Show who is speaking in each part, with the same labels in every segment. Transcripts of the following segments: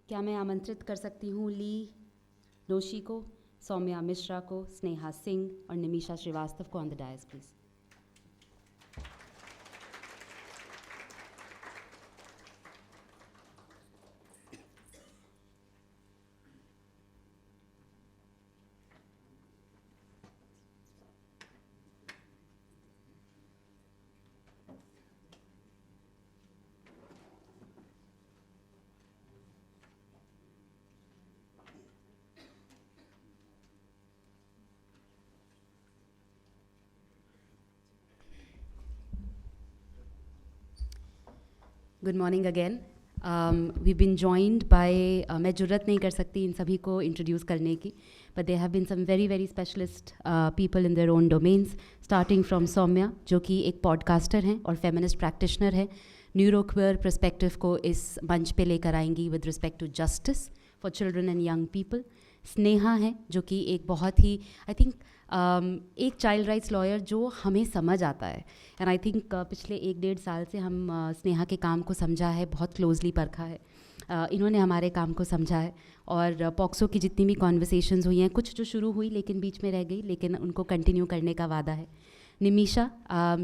Speaker 1: क्या मैं आमंत्रित कर सकती हूँ ली जोशी को, सौम्या मिश्रा को, स्नेहा सिंह और निमिषा श्रीवास्तव को on the dais please. Good morning again. We been joined by, मैं जुर्रत नहीं कर सकती इन सभी को इंट्रोड्यूस करने की, but they have been some very very specialist people in their own domains, starting from Saumya जो कि एक पॉडकास्टर हैं और फेमिनिस्ट प्रैक्टिशनर है. न्यूरोक्वेयर पर्सपेक्टिव को इस मंच पे लेकर आएंगी with respect to justice for children and young people. Sneha है जो कि एक बहुत ही आई थिंक एक चाइल्ड राइट्स लॉयर जो हमें समझ आता है. एंड आई थिंक पिछले 1-1.5 साल से हम स्नेहा के काम को समझा है, बहुत क्लोजली परखा है. इन्होंने हमारे काम को समझा है और पॉक्सो की जितनी भी कॉन्वर्सेशंस हुई हैं, कुछ जो शुरू हुई लेकिन बीच में रह गई, लेकिन उनको कंटिन्यू करने का वादा है. निमिषा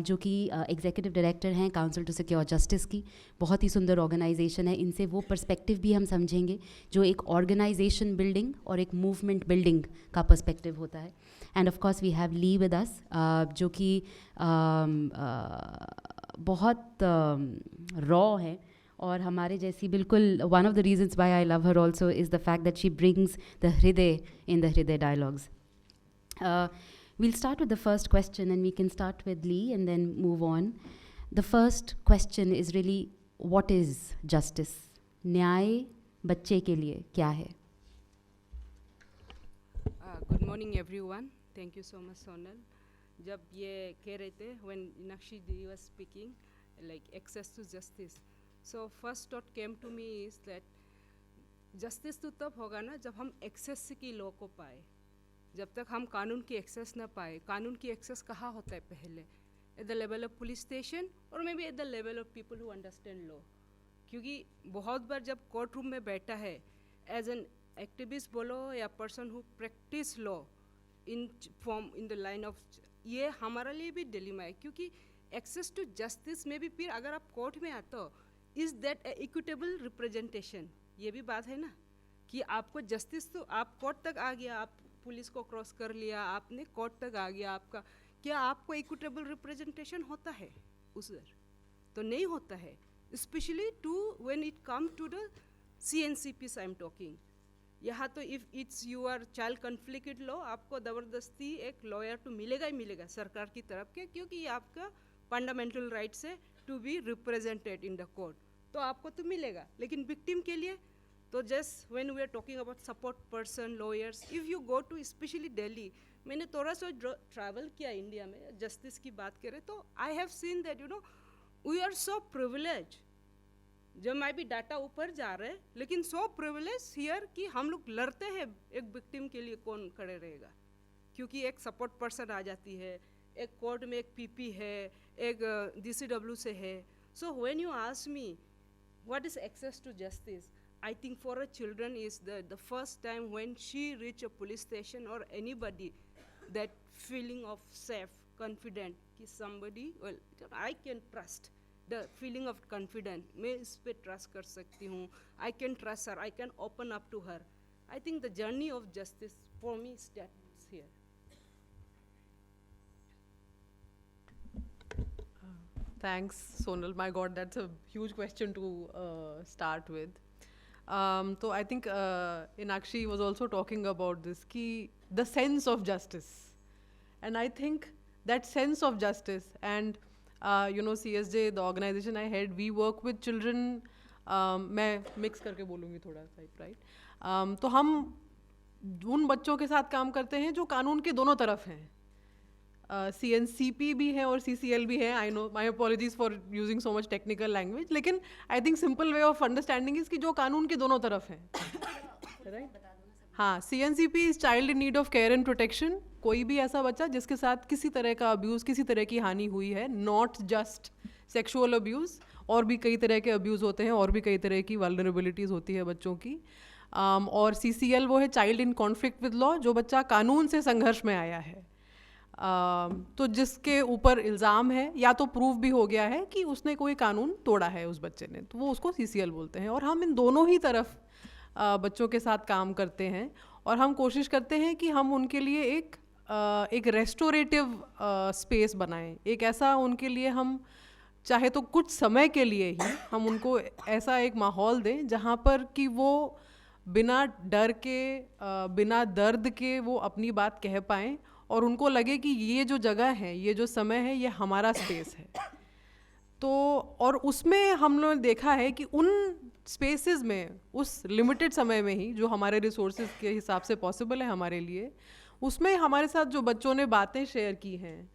Speaker 1: जो कि एग्जीक्यूटिव डायरेक्टर हैं काउंसिल टू सिक्योर जस्टिस की, बहुत ही सुंदर ऑर्गेनाइजेशन है. इनसे वो पर्सपेक्टिव भी हम समझेंगे जो एक ऑर्गेनाइजेशन बिल्डिंग और एक मूवमेंट बिल्डिंग का पर्सपेक्टिव होता है. And of course we have Lee with us जो कि बहुत रॉ है और हमारे जैसी बिल्कुल. One of the reasons why I love her also is the fact that she brings the Hriday in the Hriday dialogues. We'll start with the first question and we can start with Lee and then move on. The first question is really, what is justice? न्याय बच्चे के लिए क्या है?
Speaker 2: Good morning everyone. Thank you so much Sonal. जब ये कह रहे थे when Nakshi was speaking like access to justice, so first thought came to me is that justice तो तब होगा ना जब हम access की law को पाए. जब तक हम कानून की एक्सेस ना पाए, कानून की एक्सेस कहाँ होता है पहले? At the level of police station और maybe at the level of people who understand law. क्योंकि बहुत बार जब कोर्ट रूम में बैठा है एज एन एक्टिविस्ट बोलो या person who practice law in form in the line of, ये हमारे लिए भी डिलेमा है. क्योंकि एक्सेस टू जस्टिस में भी फिर अगर आप कोर्ट में आते हो, इज़ दैट इक्विटेबल रिप्रेजेंटेशन? ये भी बात है ना कि आपको जस्टिस तो आप कोर्ट तक आ गया, आप पुलिस को क्रॉस कर लिया, आपने कोर्ट तक आ गया, आपका क्या आपको इक्विटेबल रिप्रेजेंटेशन होता है उधर? तो नहीं होता है. Specially to when it come to the CNCPs I am talking. यहाँ तो if it's your child conflict law, आपको ज़बरदस्ती एक लॉयर तो मिलेगा ही मिलेगा सरकार की तरफ के, क्योंकि ये आपका फंडामेंटल राइट्स है to be represented in the court, तो आपको तो मिलेगा. लेकिन विक्टिम के लिए तो just when we are talking about support person lawyers, if you go to specially Delhi, मैंने थोड़ा सा ट्रैवल किया इंडिया में, जस्टिस की बात करें तो I have seen that you know we are so privilege. जब मैं भी डाटा ऊपर जा रहे हैं, लेकिन सो प्रिविलेज हियर कि हम लोग लड़ते हैं एक विक्टिम के लिए कौन खड़े रहेगा, क्योंकि एक सपोर्ट पर्सन आ जाती है, एक कोर्ट में एक PP है, एक DCW से है. So when you ask me what is access to justice, I think for a children is the first time when she reach a police station or anybody, that feeling of safe, confident कि somebody, well I can trust, the feeling of confident, मैं इस पे trust कर सकती हूँ, I can trust her, I can open up to her. I think the journey of justice for me starts here.
Speaker 3: Thanks Sonal. My God, that's a huge question to start with. So I think Inakshi was also talking about this, ki the sense of justice, and I think that sense of justice and you know CSJ, the organization I head, we work with children. मैं mix करके बोलूँगी थोड़ा सा, right? तो हम उन बच्चों के साथ काम करते हैं जो कानून के दोनों तरफ हैं. CNCP भी है और CCL भी है. I know, my apologies for using so much technical language, लेकिन I think simple way of understanding is कि जो कानून के दोनों तरफ हैं, राइट? हाँ, CNCP is child in need of care and protection. कोई भी ऐसा बच्चा जिसके साथ किसी तरह का अब्यूज़, किसी तरह की हानि हुई है, नॉट जस्ट सेक्सुअल अब्यूज़, और भी कई तरह के अब्यूज़ होते हैं, और भी कई तरह की वल्नरेबिलिटीज़ होती है बच्चों की। और CCL वो है child in conflict with law, जो बच्चा कानून से संघर्ष में आया है, तो जिसके ऊपर इल्ज़ाम है या तो प्रूव भी हो गया है कि उसने कोई कानून तोड़ा है उस बच्चे ने, तो वो उसको CCL बोलते हैं। और हम इन दोनों ही तरफ बच्चों के साथ काम करते हैं, और हम कोशिश करते हैं कि हम उनके लिए एक रेस्टोरेटिव स्पेस बनाएं, एक ऐसा उनके लिए हम चाहे तो कुछ समय के लिए ही हम उनको ऐसा एक माहौल दें जहाँ पर कि वो बिना डर के, बिना दर्द के वो अपनी बात कह पाएँ, और उनको लगे कि ये जो जगह है, ये जो समय है, ये हमारा स्पेस है। तो और उसमें हम लोगों ने देखा है कि उन स्पेसेस में, उस लिमिटेड समय में ही जो हमारे रिसोर्सेज के हिसाब से पॉसिबल है हमारे लिए, उसमें हमारे साथ जो बच्चों ने बातें शेयर की हैं,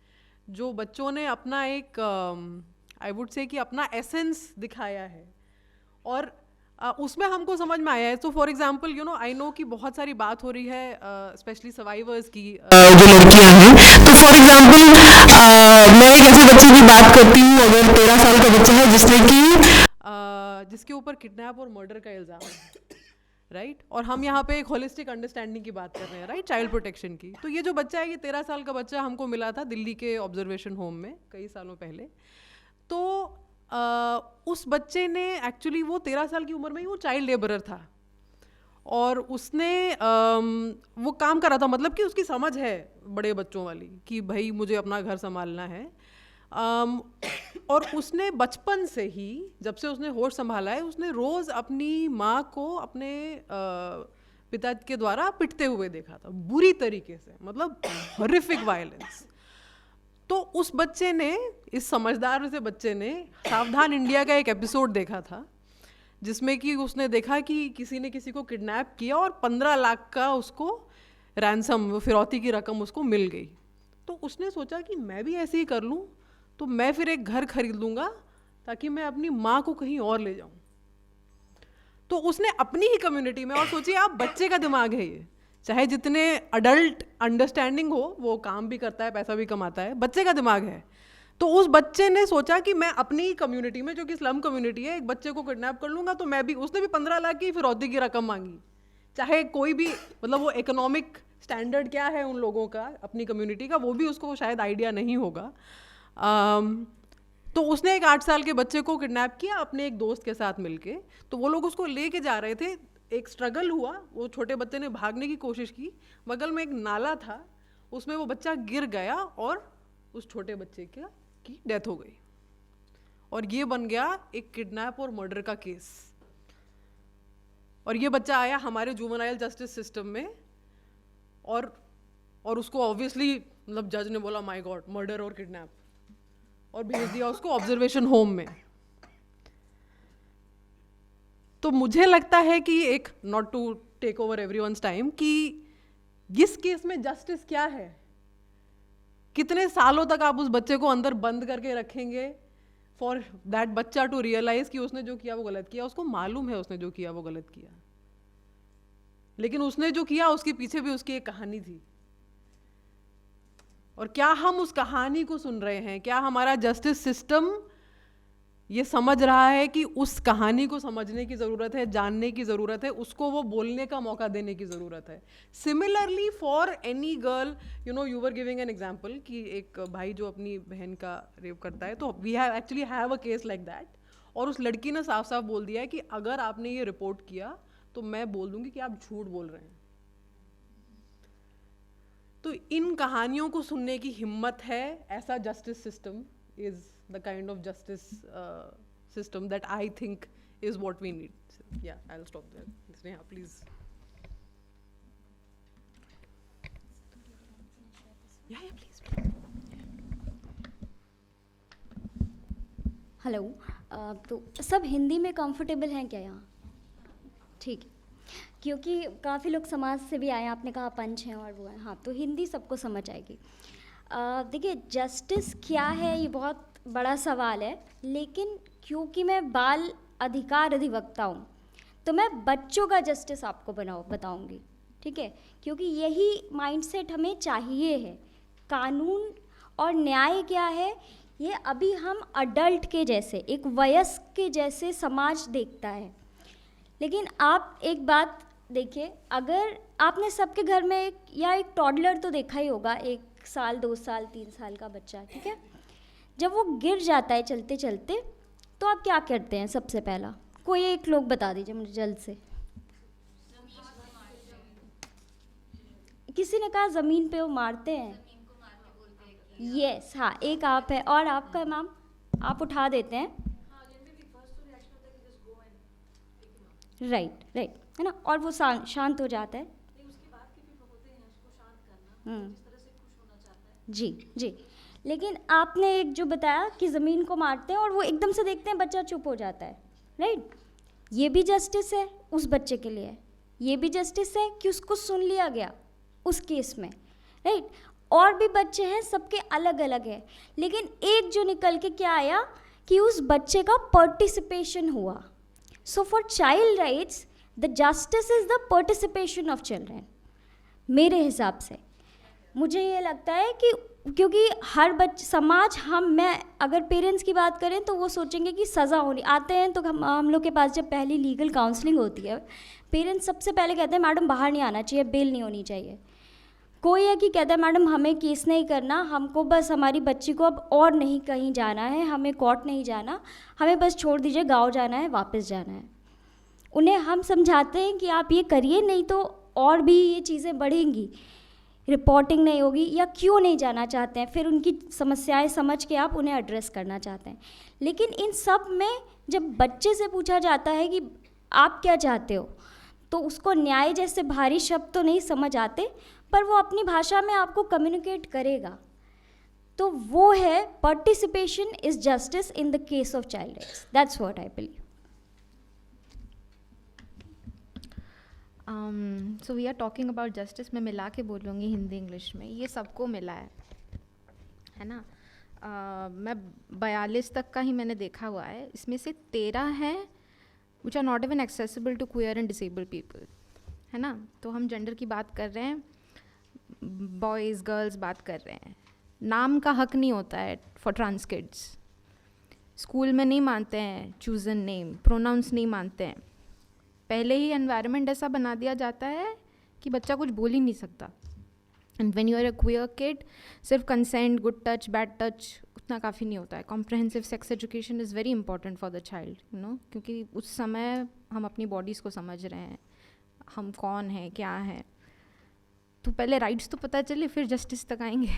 Speaker 3: जो बच्चों ने अपना एक आई वुड से कि अपना एसेंस दिखाया है, और उसमें हमको समझ में आया है। तो for example you know, I know कि बहुत सारी बात हो रही है स्पेशली सर्वाइवर्स की, जो लड़कियां हैं। तो फॉर एग्जांपल मैं एक ऐसे बच्चे की बात करती हूँ, अगर 13 साल का बच्चा है जिसके ऊपर किडनैप और मर्डर का इल्ज़ाम है, राइट, और हम यहाँ पे एक होलिस्टिक अंडरस्टैंडिंग की बात कर रहे हैं, राइट, चाइल्ड प्रोटेक्शन की। तो ये जो बच्चा है, ये 13 साल का बच्चा हमको मिला था दिल्ली के ऑब्जर्वेशन होम में कई सालों पहले। तो उस बच्चे ने एक्चुअली, वो 13 साल की उम्र में ही वो चाइल्ड लेबरर था, और उसने वो काम कर रहा था, मतलब कि उसकी समझ है बड़े बच्चों वाली कि भाई मुझे अपना घर संभालना है। और उसने बचपन से ही, जब से उसने होश संभाला है, उसने रोज़ अपनी माँ को अपने पिता के द्वारा पिटते हुए देखा था, बुरी तरीके से, मतलब हॉरिफिक वायलेंस। तो उस बच्चे ने, इस समझदार से बच्चे ने सावधान इंडिया का एक एपिसोड देखा था, जिसमें कि उसने देखा कि किसी ने किसी को किडनैप किया और 15 लाख का उसको रैंसम, फिरौती की रकम उसको मिल गई। तो उसने सोचा कि मैं भी ऐसे ही कर लूँ, तो मैं फिर एक घर खरीद लूँगा ताकि मैं अपनी माँ को कहीं और ले जाऊँ। तो उसने अपनी ही कम्युनिटी में, और सोचिए आप, बच्चे का दिमाग है ये, चाहे जितने अडल्ट अंडरस्टैंडिंग हो, वो काम भी करता है, पैसा भी कमाता है, बच्चे का दिमाग है। तो उस बच्चे ने सोचा कि मैं अपनी ही कम्युनिटी में, जो कि स्लम कम्युनिटी है, एक बच्चे को किडनैप कर लूँगा, तो मैं भी, उसने भी 15 लाख की फिरौती की रकम मांगी, चाहे कोई भी, मतलब वो इकोनॉमिक स्टैंडर्ड क्या है उन लोगों का, अपनी कम्युनिटी का, वो भी उसको शायद आइडिया नहीं होगा। तो उसने एक 8 साल के बच्चे को किडनैप किया अपने एक दोस्त के साथ मिलके। तो वो लोग उसको लेके जा रहे थे, एक स्ट्रगल हुआ, वो छोटे बच्चे ने भागने की कोशिश की, बगल में एक नाला था, उसमें वो बच्चा गिर गया और उस छोटे बच्चे की डेथ हो गई, और ये बन गया एक किडनैप और मर्डर का केस। और ये बच्चा आया हमारे जुवेनाइल जस्टिस सिस्टम में, और उसको ऑब्वियसली, मतलब जज ने बोला माय गॉड, मर्डर और किडनैप, और भेज दिया उसको ऑब्जर्वेशन होम में। तो मुझे लगता है कि एक, not to take over everyone's time, कि इस केस में जस्टिस क्या है, कितने सालों तक आप उस बच्चे को अंदर बंद करके रखेंगे फॉर दैट बच्चा टू रियलाइज कि उसने जो किया वो गलत किया। उसको मालूम है उसने जो किया वो गलत किया, लेकिन उसने जो किया उसके पीछे भी उसकी एक कहानी थी। और क्या हम उस कहानी को सुन रहे हैं? क्या हमारा जस्टिस सिस्टम ये समझ रहा है कि उस कहानी को समझने की ज़रूरत है, जानने की ज़रूरत है, उसको वो बोलने का मौका देने की ज़रूरत है? Similarly for any girl, you know, you were giving an example कि एक भाई जो अपनी बहन का रेप करता है, तो we have actually have a case like that, और उस लड़की ने साफ साफ बोल दिया है कि अगर आपने ये रिपोर्ट किया तो मैं बोल दूंगी कि आप झूठ बोल रहे हैं। तो इन कहानियों को सुनने की हिम्मत है, ऐसा justice system is the kind of justice system that I think is what we need. So, yeah, I'll stop there. Sneha, please. Yeah, please.
Speaker 4: Hello, तो सब हिंदी में कंफर्टेबल हैं क्या यहाँ? ठीक है, क्योंकि काफ़ी लोग समाज से भी आए हैं, आपने कहा पंच हैं और वो हैं, हाँ, तो हिंदी सबको समझ आएगी। देखिए, जस्टिस क्या है ये बहुत बड़ा सवाल है, लेकिन क्योंकि मैं बाल अधिकार अधिवक्ता हूँ तो मैं बच्चों का जस्टिस आपको बताऊँगी, ठीक है? क्योंकि यही माइंडसेट हमें चाहिए है। कानून और न्याय क्या है ये अभी हम अडल्ट के जैसे, एक वयस्क के जैसे समाज देखता है। लेकिन आप एक बात देखिए, अगर आपने सबके घर में एक टॉडलर तो देखा ही होगा, 1 साल 2 साल 3 साल का बच्चा, ठीक है। जब वो गिर जाता है चलते चलते, तो आप क्या करते हैं सबसे पहला? कोई एक लोग बता दीजिए मुझे जल्द से। किसी ने कहा ज़मीन पे वो मारते हैं। यस, हाँ, एक आप है, और आपका मैम, आप उठा देते हैं। राइट, है ना, और वो शांत हो जाता है। जी। लेकिन आपने एक जो बताया कि ज़मीन को मारते हैं और वो एकदम से देखते हैं बच्चा चुप हो जाता है, राइट। ये भी जस्टिस है उस बच्चे के लिए, ये भी जस्टिस है कि उसको सुन लिया गया उस केस में, राइट। और भी बच्चे हैं, सबके अलग अलग है, लेकिन एक जो निकल के क्या आया कि उस बच्चे का पार्टिसिपेशन हुआ। So for child rights the justice is the participation of children. मेरे हिसाब से मुझे ये लगता है कि क्योंकि हर समाज, मैं अगर पेरेंट्स की बात करें तो वो सोचेंगे कि सज़ा होनी, आते हैं तो हम लोग के पास जब पहली लीगल काउंसलिंग होती है, पेरेंट्स सबसे पहले कहते हैं मैडम बाहर नहीं आना चाहिए, बेल नहीं होनी चाहिए। कोई है कि कहता है मैडम हमें केस नहीं करना, हमको बस हमारी बच्ची को अब और नहीं कहीं जाना है, हमें कोर्ट नहीं जाना, हमें बस छोड़ दीजिए, गाँव जाना है, वापस जाना है। उन्हें हम समझाते हैं कि आप ये करिए, नहीं तो और भी ये चीज़ें बढ़ेंगी, रिपोर्टिंग नहीं होगी, या क्यों नहीं जाना चाहते हैं, फिर उनकी समस्याएं समझ के आप उन्हें एड्रेस करना चाहते हैं। लेकिन इन सब में जब बच्चे से पूछा जाता है कि आप क्या चाहते हो, तो उसको न्याय जैसे भारी शब्द तो नहीं समझ आते, पर वो अपनी भाषा में आपको कम्युनिकेट करेगा। तो वो है participation is justice in the case of child rights, that's what I believe.
Speaker 5: So we are talking about justice. मैं मिला के बोलूँगी हिंदी इंग्लिश में, ये सबको मिला है ना। मैं 42 तक का ही मैंने देखा हुआ है, इसमें से 13 है which are not even accessible to queer and disable people, है ना। तो हम जेंडर की बात कर रहे हैं, बॉयज़ गर्ल्स बात कर रहे हैं। नाम का हक नहीं होता है फॉर ट्रांस किड्स, स्कूल में नहीं मानते हैं चूज़न नेम, प्रोनाउंस नहीं मानते हैं। पहले ही एनवायरनमेंट ऐसा बना दिया जाता है कि बच्चा कुछ बोल ही नहीं सकता। And when you are a queer kid, सिर्फ consent, good touch, bad touch उतना काफ़ी नहीं होता है। Comprehensive sex education is very important for the child, you know, क्योंकि उस समय हम अपनी बॉडीज़ को समझ रहे हैं, हम कौन हैं, क्या हैं। तो पहले राइट्स तो पता चले, फिर जस्टिस तक आएंगे।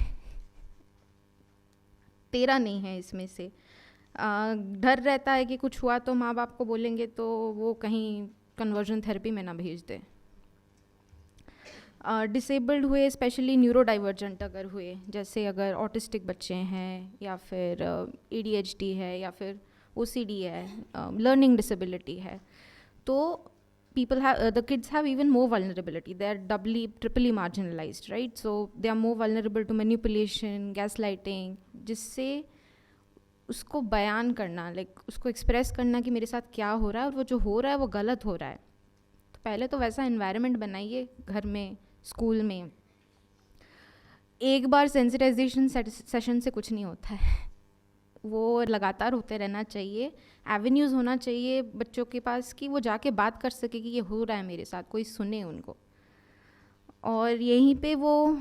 Speaker 5: 13 नहीं है इसमें से। डर रहता है कि कुछ हुआ तो माँ बाप को बोलेंगे तो वो कहीं कन्वर्जन थेरेपी में ना भेज दे। डिसेबल्ड हुए, स्पेशली न्यूरो डाइवर्जेंट अगर हुए, जैसे अगर ऑटिस्टिक बच्चे हैं या फिर ADHD है या फिर OCD है, लर्निंग डिसेबिलिटी है, तो the kids have even more vulnerability. They are doubly, triply marginalized, right? So they are more vulnerable to manipulation, gaslighting, जिससे उसको बयान करना, उसको एक्सप्रेस करना कि मेरे साथ क्या हो रहा है और वो जो हो रहा है वो गलत हो रहा है। तो पहले तो वैसा एनवायरनमेंट बनाइए घर में, स्कूल में। एक बार सेंसिटाइजेशन सेशन से कुछ नहीं होता है, वो लगातार होते रहना चाहिए। एवेन्यूज़ होना चाहिए बच्चों के पास कि वो जाके बात कर सके कि ये हो रहा है मेरे साथ, कोई सुने उनको। और यहीं पे वो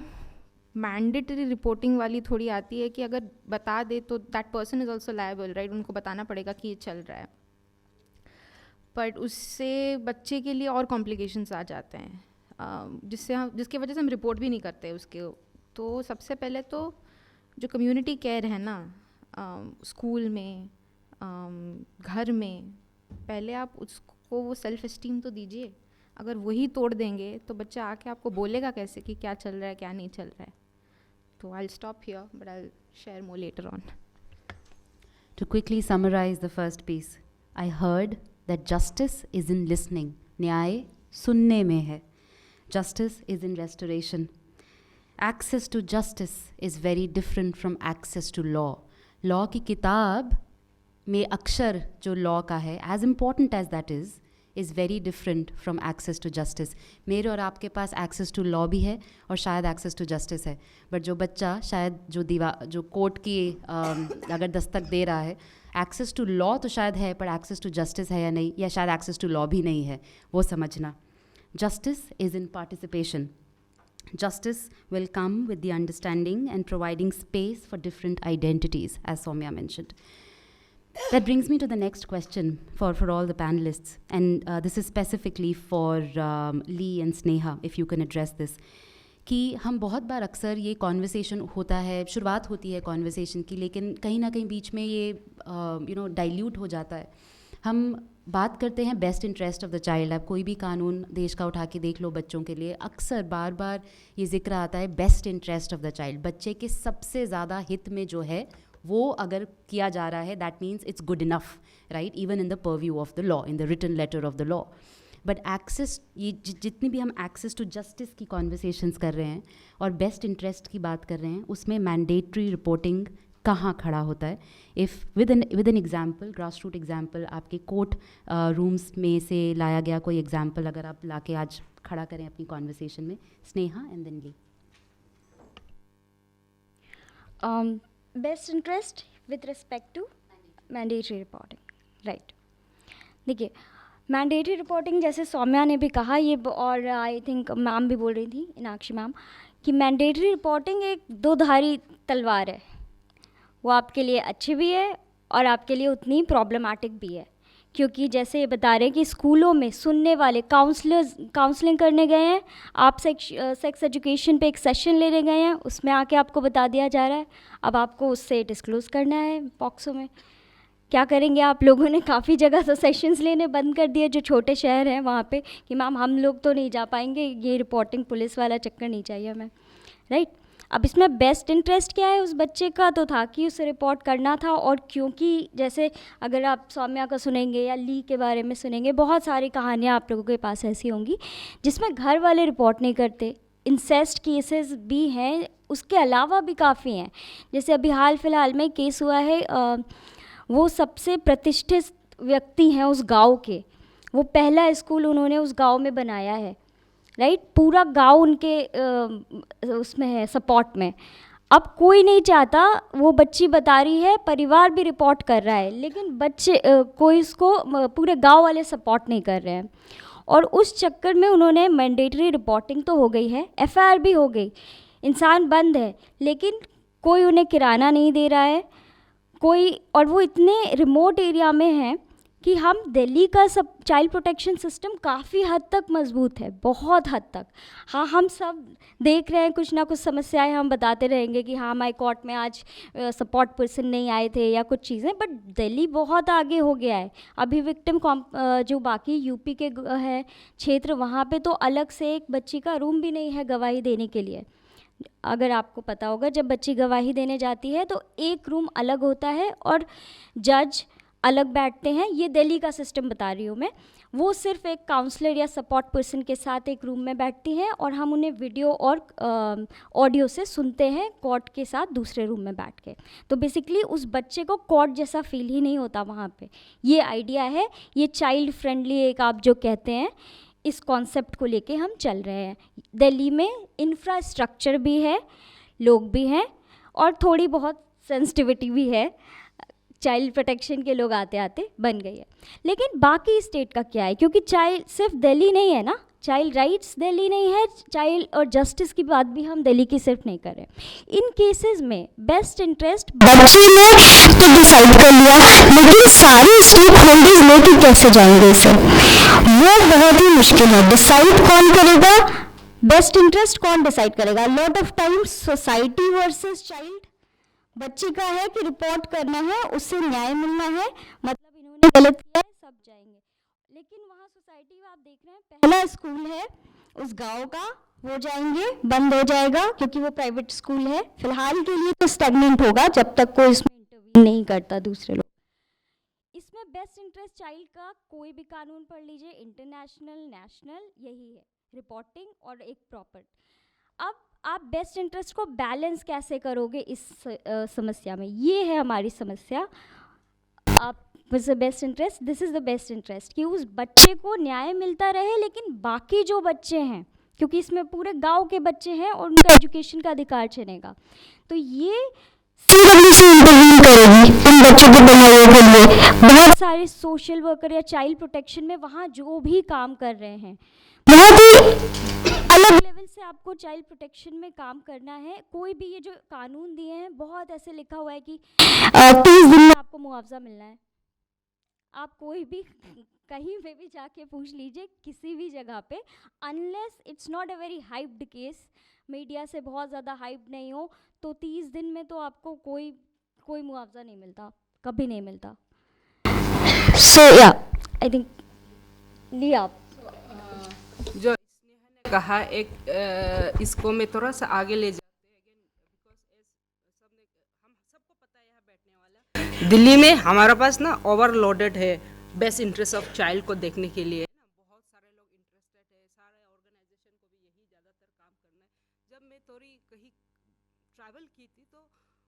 Speaker 5: मैंडेटरी रिपोर्टिंग वाली थोड़ी आती है कि अगर बता दे तो that person is also liable, right. उनको बताना पड़ेगा कि ये चल रहा है, बट उससे बच्चे के लिए और कॉम्प्लिकेशंस आ जाते हैं, जिसकी वजह से हम रिपोर्ट भी नहीं करते उसके। तो सबसे पहले तो जो कम्युनिटी केयर है ना, स्कूल में, घर में, पहले आप उसको वो सेल्फ एस्टीम तो दीजिए। अगर वही तोड़ देंगे तो बच्चा आके आपको बोलेगा कैसे कि क्या चल रहा है, क्या नहीं चल रहा है। तो I will stop here, but I will share more later on.
Speaker 1: To quickly summarize the first piece, I heard that justice is in listening. न्याय सुनने में है. Justice is in restoration. Access to justice is very different from access to law. Law की किताब में अक्षर जो law का है, as important as that is, is very different from access to justice. मेरे और आपके पास एक्सेस टू लॉ भी है और शायद एक्सेस टू जस्टिस है, बट जो बच्चा शायद जो कोर्ट की अगर दस्तक दे रहा है, एक्सेस टू लॉ तो शायद है, पर एक्सेस टू जस्टिस है या नहीं, या शायद एक्सेस टू लॉ भी नहीं है, वो समझना. Justice is in participation. Justice will come with the understanding and providing space for different identities, as Soumya mentioned. That brings me to the next question for all the panelists, and this is specifically for Lee and Sneha, if you can address this. कि हम बहुत बार अक्सर ये conversation होता है, शुरुआत होती है कॉन्वर्सेशन की, लेकिन कहीं ना कहीं बीच में ये डाइल्यूट हो जाता है. हम बात करते हैं best interest of the child. आप कोई भी कानून देश का उठा के देख लो बच्चों के लिए, अक्सर बार बार ये जिक्र आता है best interest of the child. बच्चे के सबसे ज़्यादा हित में जो है वो अगर किया जा रहा है, that means it's good enough, right, even in the purview of the law, in the written letter of the law. But access, ये जितनी भी हम एक्सेस टू जस्टिस की कॉन्वर्सेशंस कर रहे हैं और बेस्ट इंटरेस्ट की बात कर रहे हैं, उसमें मैंडेटरी रिपोर्टिंग कहाँ खड़ा होता है. If with an example, grass root example, आपके कोर्ट रूम्स में से लाया गया कोई एग्जाम्पल अगर आप लाके आज खड़ा करें अपनी कॉन्वर्सेशन में. Sneha and then Lee.
Speaker 4: Best interest with respect to mandatory reporting, right. देखिए, मैंडेटरी रिपोर्टिंग जैसे सौम्या ने भी कहा, ये और आई थिंक मैम भी बोल रही थी, इनाक्षी मैम, कि मैंडेटरी रिपोर्टिंग एक दो-धारी तलवार है. वो आपके लिए अच्छी भी है और आपके लिए उतनी प्रॉब्लमैटिक भी है, क्योंकि जैसे ये बता रहे हैं कि स्कूलों में सुनने वाले काउंसलिंग करने गए हैं, आप सेक्स एजुकेशन पे एक सेशन लेने गए हैं, उसमें आके आपको बता दिया जा रहा है अब आपको उससे डिस्क्लोज़ करना है पॉक्सो में. क्या करेंगे आप लोगों ने काफ़ी जगह तो सेशंस लेने बंद कर दिए, जो छोटे शहर हैं वहाँ पे, कि मैम हम लोग तो नहीं जा पाएंगे, ये रिपोर्टिंग पुलिस वाला चक्कर नहीं चाहिए हमें, राइट. अब इसमें बेस्ट इंटरेस्ट क्या है उस बच्चे का, तो था कि उसे रिपोर्ट करना था. और क्योंकि जैसे अगर आप सौम्या का सुनेंगे या ली के बारे में सुनेंगे, बहुत सारी कहानियाँ आप लोगों के पास ऐसी होंगी जिसमें घर वाले रिपोर्ट नहीं करते. इंसेस्ट केसेस भी हैं, उसके अलावा भी काफ़ी हैं. जैसे अभी हाल फिलहाल में केस हुआ है, वो सबसे प्रतिष्ठित व्यक्ति हैं उस गांव के, वो पहला स्कूल उन्होंने उस गांव में बनाया है, राइट. पूरा गांव उनके उसमें है, सपोर्ट में. अब कोई नहीं चाहता, वो बच्ची बता रही है, परिवार भी रिपोर्ट कर रहा है, लेकिन बच्चे कोई उसको पूरे गांव वाले सपोर्ट नहीं कर रहे हैं. और उस चक्कर में उन्होंने मैंडेटरी रिपोर्टिंग तो हो गई है, एफआईआर भी हो गई, इंसान बंद है, लेकिन कोई उन्हें किराना नहीं दे रहा है कोई. और वो इतने रिमोट एरिया में हैं कि हम दिल्ली का सब चाइल्ड प्रोटेक्शन सिस्टम काफ़ी हद तक मजबूत है, बहुत हद तक. हाँ, हम सब देख रहे हैं कुछ ना कुछ समस्याएं, हम बताते रहेंगे कि हाँ हमारे कोर्ट में आज सपोर्ट पर्सन नहीं आए थे या कुछ चीज़ें, बट दिल्ली बहुत आगे हो गया है. अभी विक्टिम जो बाकी यूपी के है क्षेत्र, वहाँ पे तो अलग से एक बच्ची का रूम भी नहीं है गवाही देने के लिए. अगर आपको पता होगा, जब बच्ची गवाही देने जाती है तो एक रूम अलग होता है और जज अलग बैठते हैं. ये दिल्ली का सिस्टम बता रही हूँ मैं. वो सिर्फ एक काउंसलर या सपोर्ट पर्सन के साथ एक रूम में बैठती हैं और हम उन्हें वीडियो और ऑडियो से सुनते हैं कोर्ट के साथ दूसरे रूम में बैठ के. तो बेसिकली उस बच्चे को कोर्ट जैसा फील ही नहीं होता वहाँ पे. ये आइडिया है, ये चाइल्ड फ्रेंडली एक आप जो कहते हैं, इस कॉन्सेप्ट को लेके हम चल रहे हैं. दिल्ली में इंफ्रास्ट्रक्चर भी है, लोग भी हैं और थोड़ी बहुत सेंसिटिविटी भी है, चाइल्ड प्रोटेक्शन के लोग आते आते बन गई है. लेकिन बाकी स्टेट का क्या है, क्योंकि चाइल्ड सिर्फ दिल्ली नहीं है ना, चाइल्ड राइट्स दिल्ली नहीं है, चाइल्ड और जस्टिस की बात भी हम दिल्ली की सिर्फ नहीं कर रहे. इन केसेस में बेस्ट इंटरेस्ट
Speaker 6: बच्चे ने तो डिसाइड कर लिया, लेकिन सारे स्टेक होल्डर्स लेके कैसे जाएंगे इसे, वो बहुत ही मुश्किल है. डिसाइड कौन करेगा, बेस्ट इंटरेस्ट कौन डिसाइड करेगा. Lot of times society versus child, बच्चे का है कि रिपोर्ट करना है, उससे न्याय मिलना है, मतलब इन्होंने गलत किया है, सब जाएंगे. लेकिन वहाँ सोसाइटी में आप देख रहे हैं, पहला स्कूल है उस गांव का, वो जाएंगे, बंद हो जाएगा क्योंकि वो प्राइवेट स्कूल है. फिलहाल के लिए तो स्टैग्नेंट होगा जब तक कोई इसमें इंटरवीन नहीं करता दूसरे लोग. इसमें बेस्ट इंटरेस्ट चाइल्ड का कोई भी कानून पढ़ लीजिए, इंटरनेशनल, नेशनल, यही है, रिपोर्टिंग और एक प्रॉपर. अब आप बेस्ट इंटरेस्ट को बैलेंस कैसे करोगे इस समस्या में, ये है हमारी समस्या. आप
Speaker 4: was the best interest, this is the best interest, कि उस बच्चे को न्याय मिलता रहे, लेकिन बाकी जो बच्चे हैं, क्योंकि इसमें पूरे गांव के बच्चे हैं और उनका एजुकेशन का अधिकार छिनेगा, तो ये
Speaker 6: CWC इंटरवीन करेगी इन बच्चों के भलाई के लिए। बहुत
Speaker 4: सारे सोशल वर्कर या चाइल्ड प्रोटेक्शन में वहाँ जो भी काम कर रहे हैं,
Speaker 6: बहुत ही
Speaker 4: अलग लेवल से आपको चाइल्ड प्रोटेक्शन में काम करना है। कोई भी ये जो कानून दिए हैं, बहुत ऐसे लिखा हुआ है कि 30 दिन में आपको मुआवजा मिलना है। आप कोई भी कहीं पे भी जाके पूछ लीजिए, किसी भी जगह पे, unless it's not a very hyped case, media से बहुत ज़्यादा हाइप नहीं हो, तो 30 दिन में तो आपको कोई मुआवजा नहीं मिलता, कभी नहीं मिलता।
Speaker 6: सो या
Speaker 4: आई थिंक लिया आप
Speaker 2: जो स्नेहा ने कहा, एक इसको मैं थोड़ा सा आगे ले जाते हैं अगेन, बिकॉज हम सबको पता है यहाँ बैठने वाला, दिल्ली में हमारा पास ना ओवरलोडेड है बेस्ट इंटरेस्ट ऑफ चाइल्ड को देखने के लिए ना, बहुत सारे लोग इंटरेस्टेड है, सारे ऑर्गेनाइजेशन को भी यही ज़्यादातर काम करना है। जब मैं थोड़ी कहीं ट्रैवल की थी, तो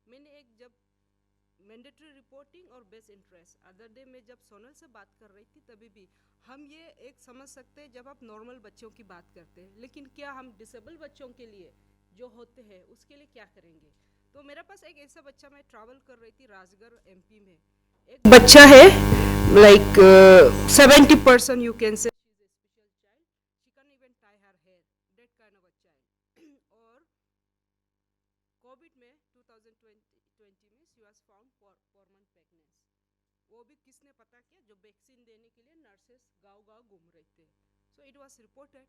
Speaker 2: मैंने जब मैंडेटरी रिपोर्टिंग और बेस्ट इंटरेस्ट, अदर डे में जब सोनल से बात कर रही थी, तभी भी हम ये एक समझ सकते हैं, जब आप नॉर्मल बच्चों की बात करते हैं, लेकिन क्या हम डिसेबल बच्चों के लिए जो होते हैं उसके लिए क्या करेंगे। तो मेरे पास एक ऐसा बच्चा, मैं ट्रैवल कर रही थी राजगढ़ MP में, एक बच्चा है like 70% you can say special child, she can even tie her hair, that kind of a child. और कोविड में 2020 में she was found 4 month pregnant. वो भी किसने पता किया, जो वैक्सीन देने के लिए नर्सेस गांव-गांव घूम रहे थे। So it was reported,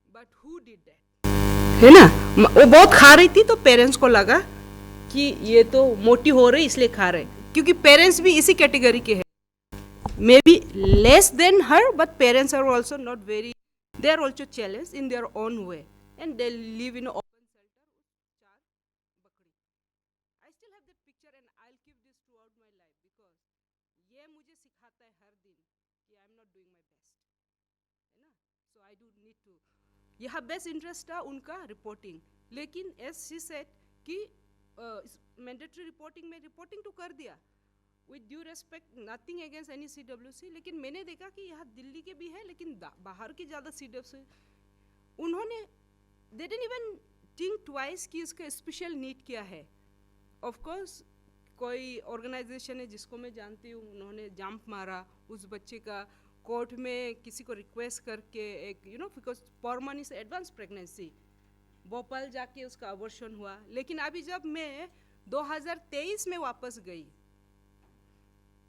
Speaker 2: but who did that, है ना। वो बहुत खा रही थी, तो पेरेंट्स को लगा कि ये तो मोटी हो रही इसलिए खा रहे, क्योंकि पेरेंट्स भी इसी कैटेगरी के हैं, maybe less than her, but parents are also not very, they are also challenge in their own way, and they live in open shelter, 4 बकरी। I still have that picture and I will keep this throughout my life, because ये मुझे सिखाता है हर दिन कि I am not doing my best, है ना। So I do need to, यह बेस्ट इंटरेस्ट था उनका रिपोर्टिंग, लेकिन एज शी सेड कि मैंडेटरी रिपोर्टिंग में रिपोर्टिंग तो कर दिया, with due respect, nothing against any CWC, लेकिन मैंने देखा कि यहाँ दिल्ली के भी है, लेकिन बाहर के ज़्यादा CWC, उन्होंने they didn't even think twice कि इसका स्पेशल नीड क्या है। ऑफ कोर्स कोई ऑर्गेनाइजेशन है जिसको मैं जानती हूँ, उन्होंने जंप मारा उस बच्चे का, कोर्ट में किसी को रिक्वेस्ट करके एक बिकॉज पॉर्मन इज एडवांस प्रेगनेंसी, भोपाल जाके उसका अबॉर्शन हुआ। लेकिन अभी जब मैं 2023 में वापस गई,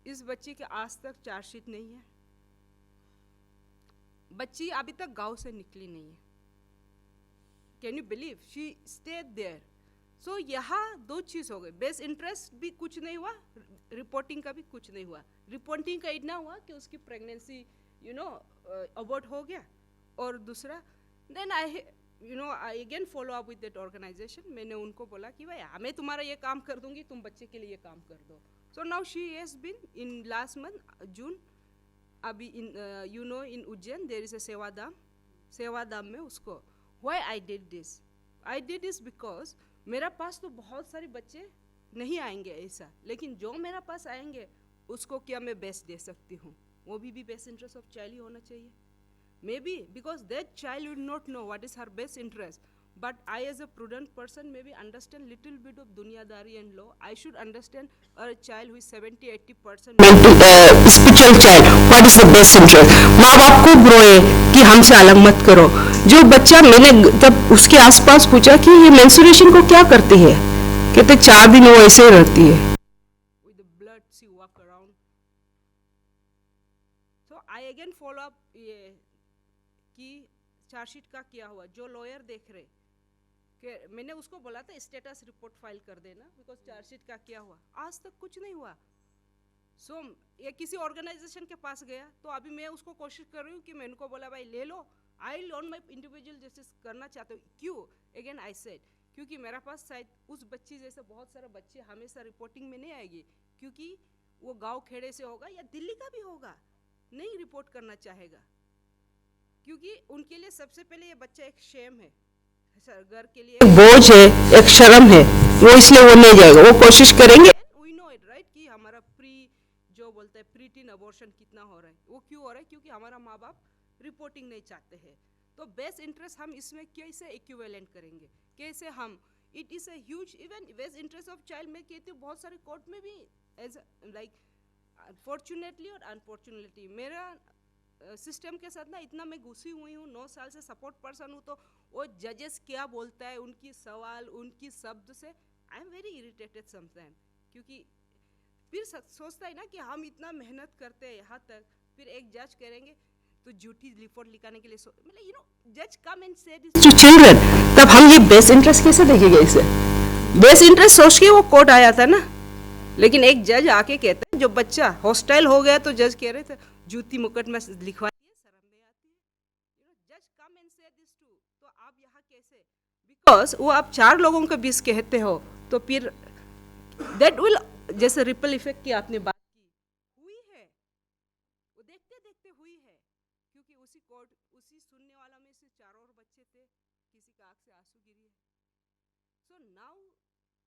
Speaker 2: इस बच्चे के आज तक चार्जशीट नहीं है, बच्ची अभी तक गांव से निकली नहीं है। Can you believe, she stayed there. So यहाँ 2 चीज़ हो गई, बेस्ट इंटरेस्ट भी कुछ नहीं हुआ, रिपोर्टिंग का भी कुछ नहीं हुआ। रिपोर्टिंग का इतना हुआ कि उसकी प्रेगनेंसी अबॉर्ट हो गया, और दूसरा then I again follow up with that organisation. मैंने उनको बोला कि भाई मैं तुम्हारा ये काम कर दूंगी, तुम बच्चे के लिए ये काम कर दो। So now she has been in last month June, अभी in in Ujjain there is a Sevadham में उसको। Why I did this because मेरा पास तो बहुत सारे बच्चे नहीं आएंगे ऐसा, लेकिन जो मेरा पास आएंगे उसको क्या मैं बेस्ट दे सकती हूँ, वो भी बेस्ट इंटरेस्ट ऑफ चाइल्ड ही होना चाहिए। Maybe because that child will not know what is her best interest, but I as a prudent person maybe understand little bit of दुनियादारी and law. I should understand a child who is 70-80%
Speaker 7: spiritual child, what is the best interest. माँ बाप को रोए कि हमसे अलग मत करो। जो बच्चा, मैंने तब उसके आसपास पूछा कि ये मेंस्ट्रुएशन को क्या करती है, कहते 4 दिन वो ऐसे ही रहती है।
Speaker 2: with the blood she walk around. So I again follow up कि चार्जशीट का क्या हुआ। जो लॉयर देख रहे कि मैंने उसको बोला था स्टेटस रिपोर्ट फाइल कर देना, बिकॉज चार्जशीट का क्या हुआ, आज तक कुछ नहीं हुआ। सो ये किसी ऑर्गेनाइजेशन के पास गया, तो अभी मैं उसको कोशिश कर रही हूँ कि मैं उनको बोला भाई ले लो, आई ऑन माई इंडिविजुअल जस्टिस करना चाहते हो। क्यों? अगेन आई सेड क्योंकि मेरा पास शायद उस बच्ची जैसे बहुत सारे बच्चे हमेशा रिपोर्टिंग में नहीं आएगी, क्योंकि वो गांव खेड़े से होगा या दिल्ली का भी होगा, नहीं रिपोर्ट करना चाहेगा, क्योंकि उनके लिए सबसे पहले ये बच्चा एक शेम है, घर के लिए
Speaker 7: एक बोझ है, एक शर्म है, वो इसलिए वो नहीं जाएगा, वो कोशिश करेंगे।
Speaker 2: वी नो इट राइट कि हमारा प्री जो बोलते हैं प्रीटीन अबॉर्शन कितना हो रहा है, वो क्यों हो रहा है? क्योंकि हमारा माँ बाप रिपोर्टिंग नहीं चाहते हैं। तो बेस्ट इंटरेस्ट हम इसमें कैसे इक्विवेलेंट करेंगे, कैसे हम, it is a huge, even best interest of child में कहती हूँ बहुत सारे कोर्ट में भी एज लाइक फॉर्चुनेटली और अनफॉर्चुनेटली मेरा सिस्टम के साथ ना इतना मैं घुसी हुई हूँ, 9 साल से सपोर्ट पर्सन हूँ, तो वो जजेस क्या बोलता है, उनकी सवाल, उनकी शब्द से I am very irritated sometime, क्योंकि फिर सोचता है ना कि हम इतना मेहनत करते हैं यहाँ तक, फिर एक जज करेंगे तो झूठी रिपोर्ट लिखाने के लिए मतलब यू नो जज come and said
Speaker 7: to children, तब हम ये बेस्ट इंटरेस्ट कैसे देखेंगे? इसे बेस्ट इंटरेस्ट सोच के वो कोर्ट आया था ना, लेकिन एक जज आके कहता है, जो बच्चा हॉस्टाइल हो गया तो जज कह रहे थे जूती मुकदमा लिखवा दिए, शर्म नहीं आती है, यू नो जज come and said this to, तो आप यहाँ कैसे, बिकॉज वो आप 4 लोगों के बीच कहते हो, तो फिर दैट विल, जैसे रिपल इफेक्ट की आपने बात की हुई है, वो देखते देखते हुई है, क्योंकि उसी कोर्ट, उसी सुनने वाला में से 4 और बच्चे थे, किसी का आंख से आंसू गिरी है। So now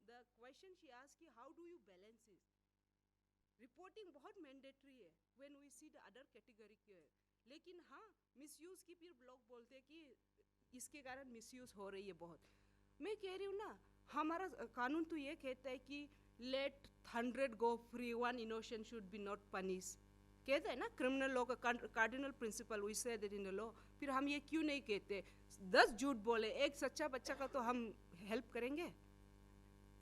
Speaker 7: the question she asked कि how do you balance it? Reporting बहुत मैंडेटरी है when we see the other category के, लेकिन हाँ मिसयूज की फिर ब्लॉग बोलते हैं कि इसके कारण मिसयूज हो रही है बहुत। मैं कह रही हूँ ना, हमारा कानून तो ये कहता है कि let 100 go free, 1 innocent should be not punish, कहते हैं ना क्रिमिनल लॉ का cardinal principle, we say that in the law. फिर हम ये क्यों नहीं कहते 10 झूठ बोले, एक सच्चा बच्चा का तो हम हेल्प करेंगे?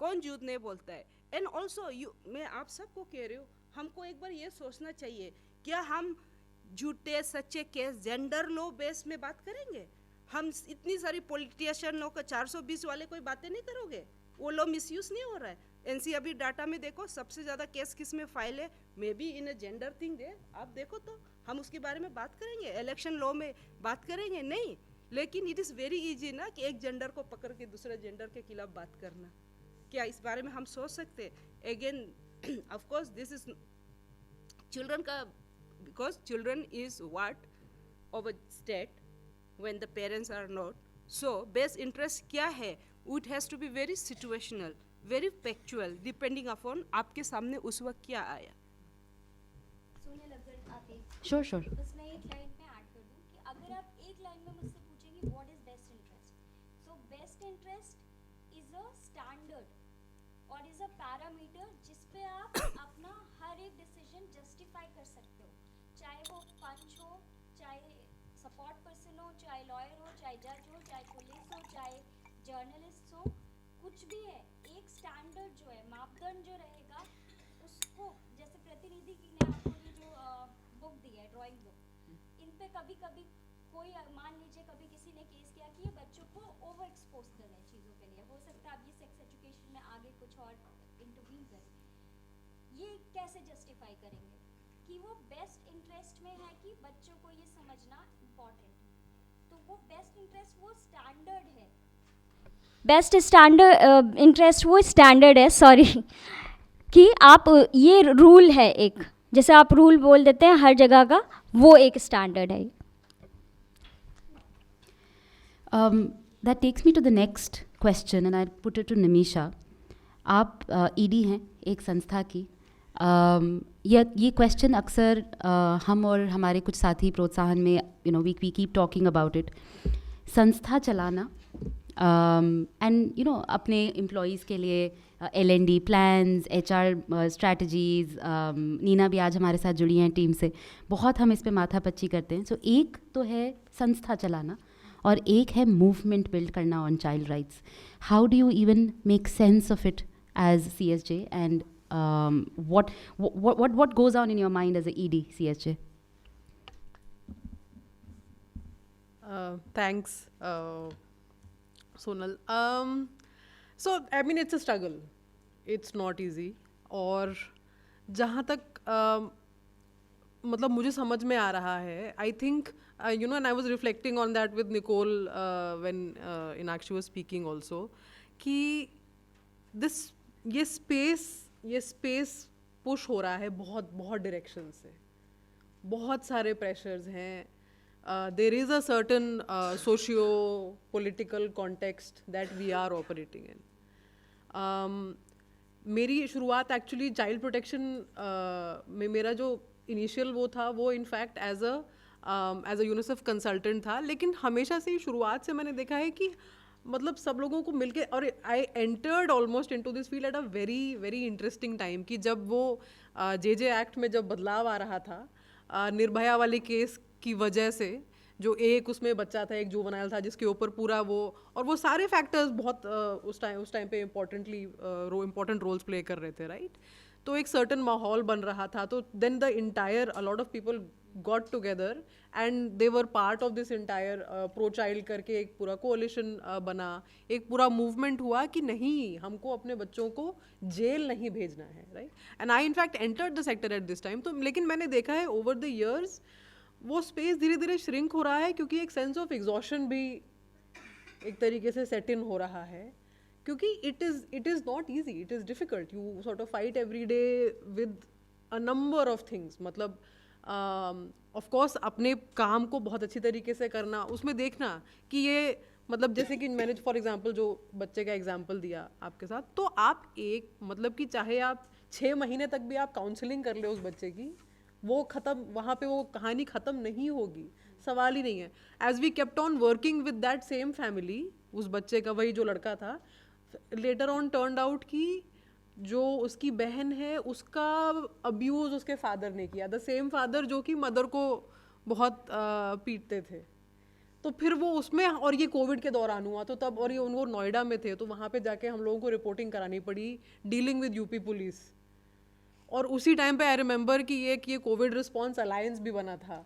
Speaker 7: कौन झूठ नहीं बोलता है? एंड ऑल्सो मैं आप सबको कह रही हूँ, हमको एक बार ये सोचना चाहिए, क्या हम झूठे सच्चे केस जेंडर लॉ बेस में बात करेंगे? हम इतनी सारी पॉलिटिशियन लोग का 420 वाले कोई बातें नहीं करोगे? वो लॉ मिसयूज नहीं हो रहा है? एनसीआरबी डाटा में देखो सबसे ज़्यादा केस किस में फाइल है, may be in a gender thing they, आप देखो तो हम उसके बारे में बात करेंगे? इलेक्शन लॉ में बात करेंगे? नहीं। लेकिन इट इज़ वेरी इजी ना कि एक जेंडर को पकड़ के दूसरे जेंडर के खिलाफ बात करना, क्या इस बारे में हम सोच सकते? Again of course this is children का, because children is what of a state when the parents are not, so best interest क्या है? It has to be very situational, very factual, depending upon आपके सामने उस वक्त क्या आया।
Speaker 4: सोनिया अगर आप एक
Speaker 1: श्योर श्योर।
Speaker 4: बस मैं एक लाइन में ऐड कर दूं कि अगर आप एक लाइन में मुझसे पूछेंगे what is best interest, so best interest is a standard और इज अ पैरामीटर जिस पे आप अपना हर एक डिसीजन जस्टिफाई कर सकते हो, चाहे वो पंच हो, चाहे सपोर्ट पर्सन हो, चाहे लॉयर हो, चाहे जज हो, चाहे पुलिस हो, चाहे जर्नलिस्ट हो, कुछ भी है, एक स्टैंडर्ड जो है, मापदंड जो रहेगा उसको, जैसे प्रतिनिधि की ने आपको ये जो बुक दी है, ड्राइंग बुक, इन पे कभी कभी कोई, मान लीजिए कभी किसी ने केस किया कि ये बच्चों को ओवर एक्सपोज कर रहे हैं चीज़ों के लिए, हो सकता है अब ये सेक्स एजुकेशन में आगे कुछ और इंटरवीन करें, ये कैसे जस्टिफाई करेंगे कि वो बेस्ट इंटरेस्ट में है कि बच्चों को ये समझना इम्पॉर्टेंट है? तो वो बेस्ट इंटरेस्ट वो स्टैंडर्ड है, बेस्ट स्टैंडर्ड इंटरेस्ट वो स्टैंडर्ड है, सॉरी, कि आप ये रूल है एक, जैसे आप रूल बोल देते हैं हर जगह का, वो एक स्टैंडर्ड है।
Speaker 1: That takes me to the next question and I put it to Nimisha. आप ED हैं एक संस्था की, ये क्वेश्चन अक्सर हम और हमारे कुछ साथी प्रोत्साहन में, you know, we keep talking about it, संस्था चलाना एंड यू नो अपने एम्प्लॉयज़ के लिए L&D plans, HR strategies, Neena भी आज हमारे साथ जुड़ी हैं टीम से, बहुत हम इस पे माथापच्ची करते हैं। सो एक तो है संस्था चलाना और एक है मूवमेंट बिल्ड करना on child rights. How do you even make sense of it as CSJ and what goes on in your mind as a ED CSJ?
Speaker 3: Thanks, Sonal. So I mean it's a struggle. It's not easy. और जहाँ तक मतलब मुझे समझ में आ रहा है, I think you know, and I was reflecting on that with Nicole when Inakshi was speaking also, कि ये स्पेस पुश हो रहा है बहुत बहुत डायरेक्शन से, बहुत सारे प्रेशर्स हैं, there is a certain socio political context that we are operating in, मेरी शुरुआत एक्चुअली चाइल्ड प्रोटेक्शन में मेरा जो इनिशियल वो था वो in fact as a UNICEF consultant था, लेकिन हमेशा से ही शुरुआत से मैंने देखा है कि मतलब सब लोगों को मिलके, और I entered almost into this field at a very very interesting time कि जब वो जे एक्ट में जब बदलाव आ रहा था, निर्भया वाले केस की वजह से, जो एक उसमें बच्चा था, एक जुवेनाइल था जिसके ऊपर पूरा वो, और वो सारे फैक्टर्स बहुत उस टाइम पे इम्पोर्टेंट रोल्स प्ले कर रहे थे, राइट? तो एक सर्टन माहौल बन रहा था, तो then the entire a lot of people got together and they were part of this entire pro child करके एक पूरा कोalition बना, एक पूरा मूवमेंट हुआ कि नहीं, हमको अपने बच्चों को जेल नहीं भेजना है, right? And I in fact entered the sector at this time. तो लेकिन मैंने देखा है ओवर द ईयर्स वो स्पेस धीरे धीरे श्रिंक हो रहा है, क्योंकि एक सेंस ऑफ एग्जॉशन भी एक तरीके से सेट इन हो रहा है, क्योंकि it is not easy, it is difficult, you sort of fight every day with a number of things. मतलब ऑफ कोर्स अपने काम को बहुत अच्छी तरीके से करना, उसमें देखना कि ये मतलब जैसे कि मैंने फॉर एग्जांपल जो बच्चे का एग्जांपल दिया आपके साथ, तो आप एक मतलब कि चाहे आप 6 महीने तक भी आप काउंसलिंग कर ले उस बच्चे की, वो ख़त्म, वहाँ पे वो कहानी ख़त्म नहीं होगी, सवाल ही नहीं है। As we kept on working with that same family, उस बच्चे का, वही जो लड़का था, लेटर ऑन टर्न्ड आउट कि जो उसकी बहन है उसका अब्यूज़ उसके फादर ने किया, द सेम फादर जो कि मदर को बहुत पीटते थे। तो फिर वो उसमें, और ये कोविड के दौरान हुआ, तो तब, और ये उनको नोएडा में थे, तो वहाँ पे जाके हम लोगों को रिपोर्टिंग करानी पड़ी, डीलिंग विद यूपी पुलिस। और उसी टाइम पे आई रिमेंबर कि ये कोविड रिस्पॉन्स अलायंस भी बना था,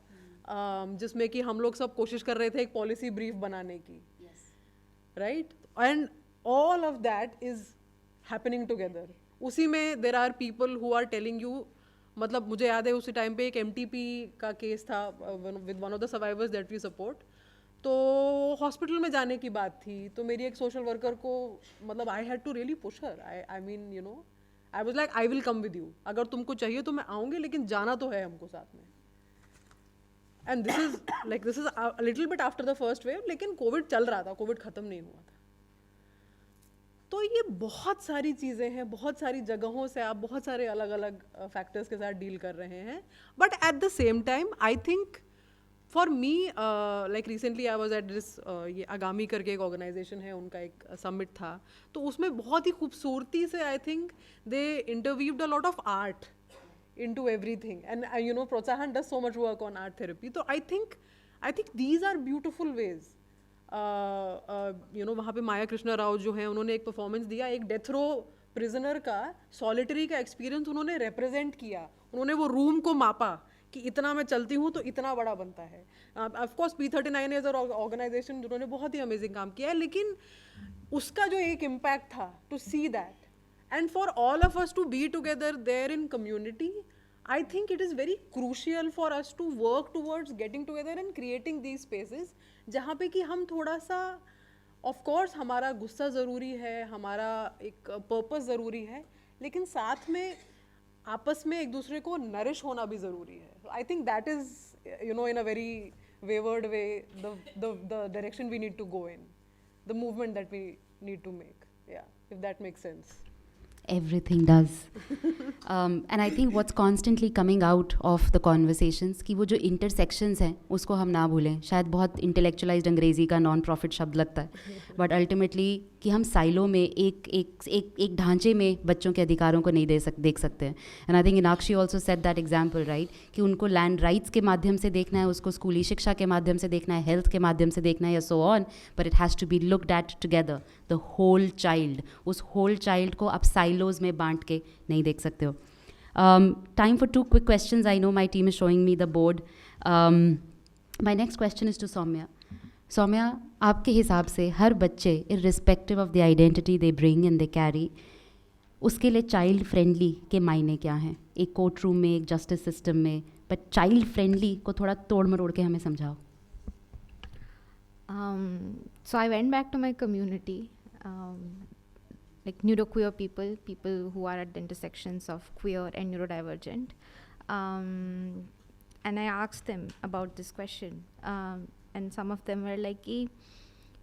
Speaker 3: जिसमें कि हम लोग सब कोशिश कर रहे थे एक पॉलिसी ब्रीफ बनाने की, right? And all of that is happening together. उसी में there are people who are telling you, मतलब मुझे याद है उसी टाइम पे एक MTP का केस था with one of the survivors that we support, तो हॉस्पिटल में जाने की बात थी, तो मेरी एक सोशल वर्कर को, मतलब I had to really push her, I mean you know, I was like I will come with you, अगर तुमको चाहिए तो मैं आऊँगी, लेकिन जाना तो है हमको साथ में। And this is a little bit after the first wave, लेकिन कोविड चल रहा था, कोविड ख़त्म नहीं हुआ था। तो ये बहुत सारी चीज़ें हैं, बहुत सारी जगहों से आप बहुत सारे अलग अलग फैक्टर्स के साथ डील कर रहे हैं, but at the same time I think for me, like recently I was at this, ये आगामी करके एक ऑर्गेनाइजेशन है, उनका एक समिट था, तो उसमें बहुत ही खूबसूरती से I think they interviewed a lot of art into everything, and you know Protsahan does so much work on art therapy, so I think these are beautiful ways. You know, वहाँ पे माया कृष्णा राव जो हैं, उन्होंने एक परफॉर्मेंस दिया, एक death row prisoner का solitary का एक्सपीरियंस उन्होंने रिप्रेजेंट किया, उन्होंने वो रूम को मापा कि इतना मैं चलती हूँ तो इतना बड़ा बनता है। Of course P39 as organisation उन्होंने बहुत ही अमेजिंग काम किया है, लेकिन उसका जो एक इम्पैक्ट था, to see that, and for all of us to be together there in community, I think it is very crucial for us to work towards getting together and creating these spaces जहाँ पे कि हम थोड़ा सा, of course हमारा गुस्सा ज़रूरी है, हमारा एक पर्पस ज़रूरी है, लेकिन साथ में आपस में एक दूसरे को नरिश होना भी ज़रूरी है. I think that is, you know, in a very wayward way, the direction we need to go in, the movement that we need to make. Yeah, if that makes sense.
Speaker 1: Everything does. And I think what's constantly coming out of the conversations कि वो जो intersections हैं उसको हम ना भूलें. शायद बहुत intellectualized अंग्रेज़ी का non-profit शब्द लगता है, but ultimately कि हम साइलो में एक ढांचे में बच्चों के अधिकारों को नहीं देख सकते हैं. And I think Inakshi also set that example, right? कि उनको land rights के माध्यम से देखना है, उसको स्कूली शिक्षा के माध्यम से देखना है, health के माध्यम से देखना है, या so on, but it has to be looked at together, the whole child. उस whole child को आप silos में बांट के नहीं देख सकते हो. Time for 2 quick questions. I know my team is showing me the board. My next question is to Soumya. Soumya, आपके हिसाब से हर बच्चे irrespective of the identity they bring and they carry, उसके लिए चाइल्ड फ्रेंडली के मायने क्या हैं? एक कोर्ट रूम में, एक जस्टिस सिस्टम में, बट चाइल्ड फ्रेंडली को थोड़ा तोड़ मरोड़ के हमें समझाओ.
Speaker 5: So I went back to my community, like neuroqueer people who are at the intersections of queer and neurodivergent, and I asked them about this question, and some of them were like कि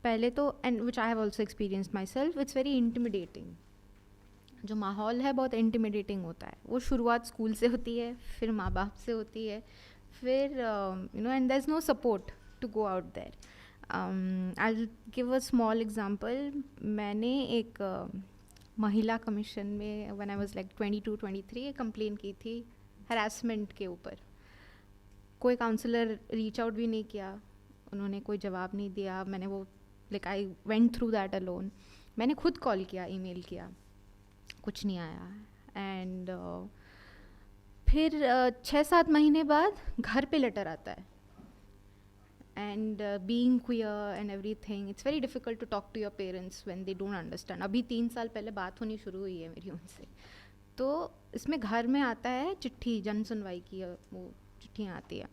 Speaker 5: पहले तो, and which I have also experienced myself, it's very intimidating जो माहौल है बहुत intimidating होता है. वो शुरुआत स्कूल से होती है, फिर माँ बाप से होती है, फिर and there is no support to go out there. I will give a small example. मैंने एक महिला कमीशन में when I was like 22-23 complain की थी हरासमेंट के ऊपर. कोई काउंसलर रीच आउट भी नहीं किया, उन्होंने कोई जवाब नहीं दिया. मैंने वो like I went through that alone. मैंने खुद कॉल किया, ईमेल किया, कुछ नहीं आया. एंड फिर 6-7 महीने बाद घर पे लेटर आता है. And being queer and everything, it's very difficult to talk to your parents when they don't understand. अभी 3 साल पहले बात होनी शुरू हुई है मेरी उनसे. तो इसमें घर में आता है चिट्ठी, जन सुनवाई की वो चिट्ठियाँ आती है.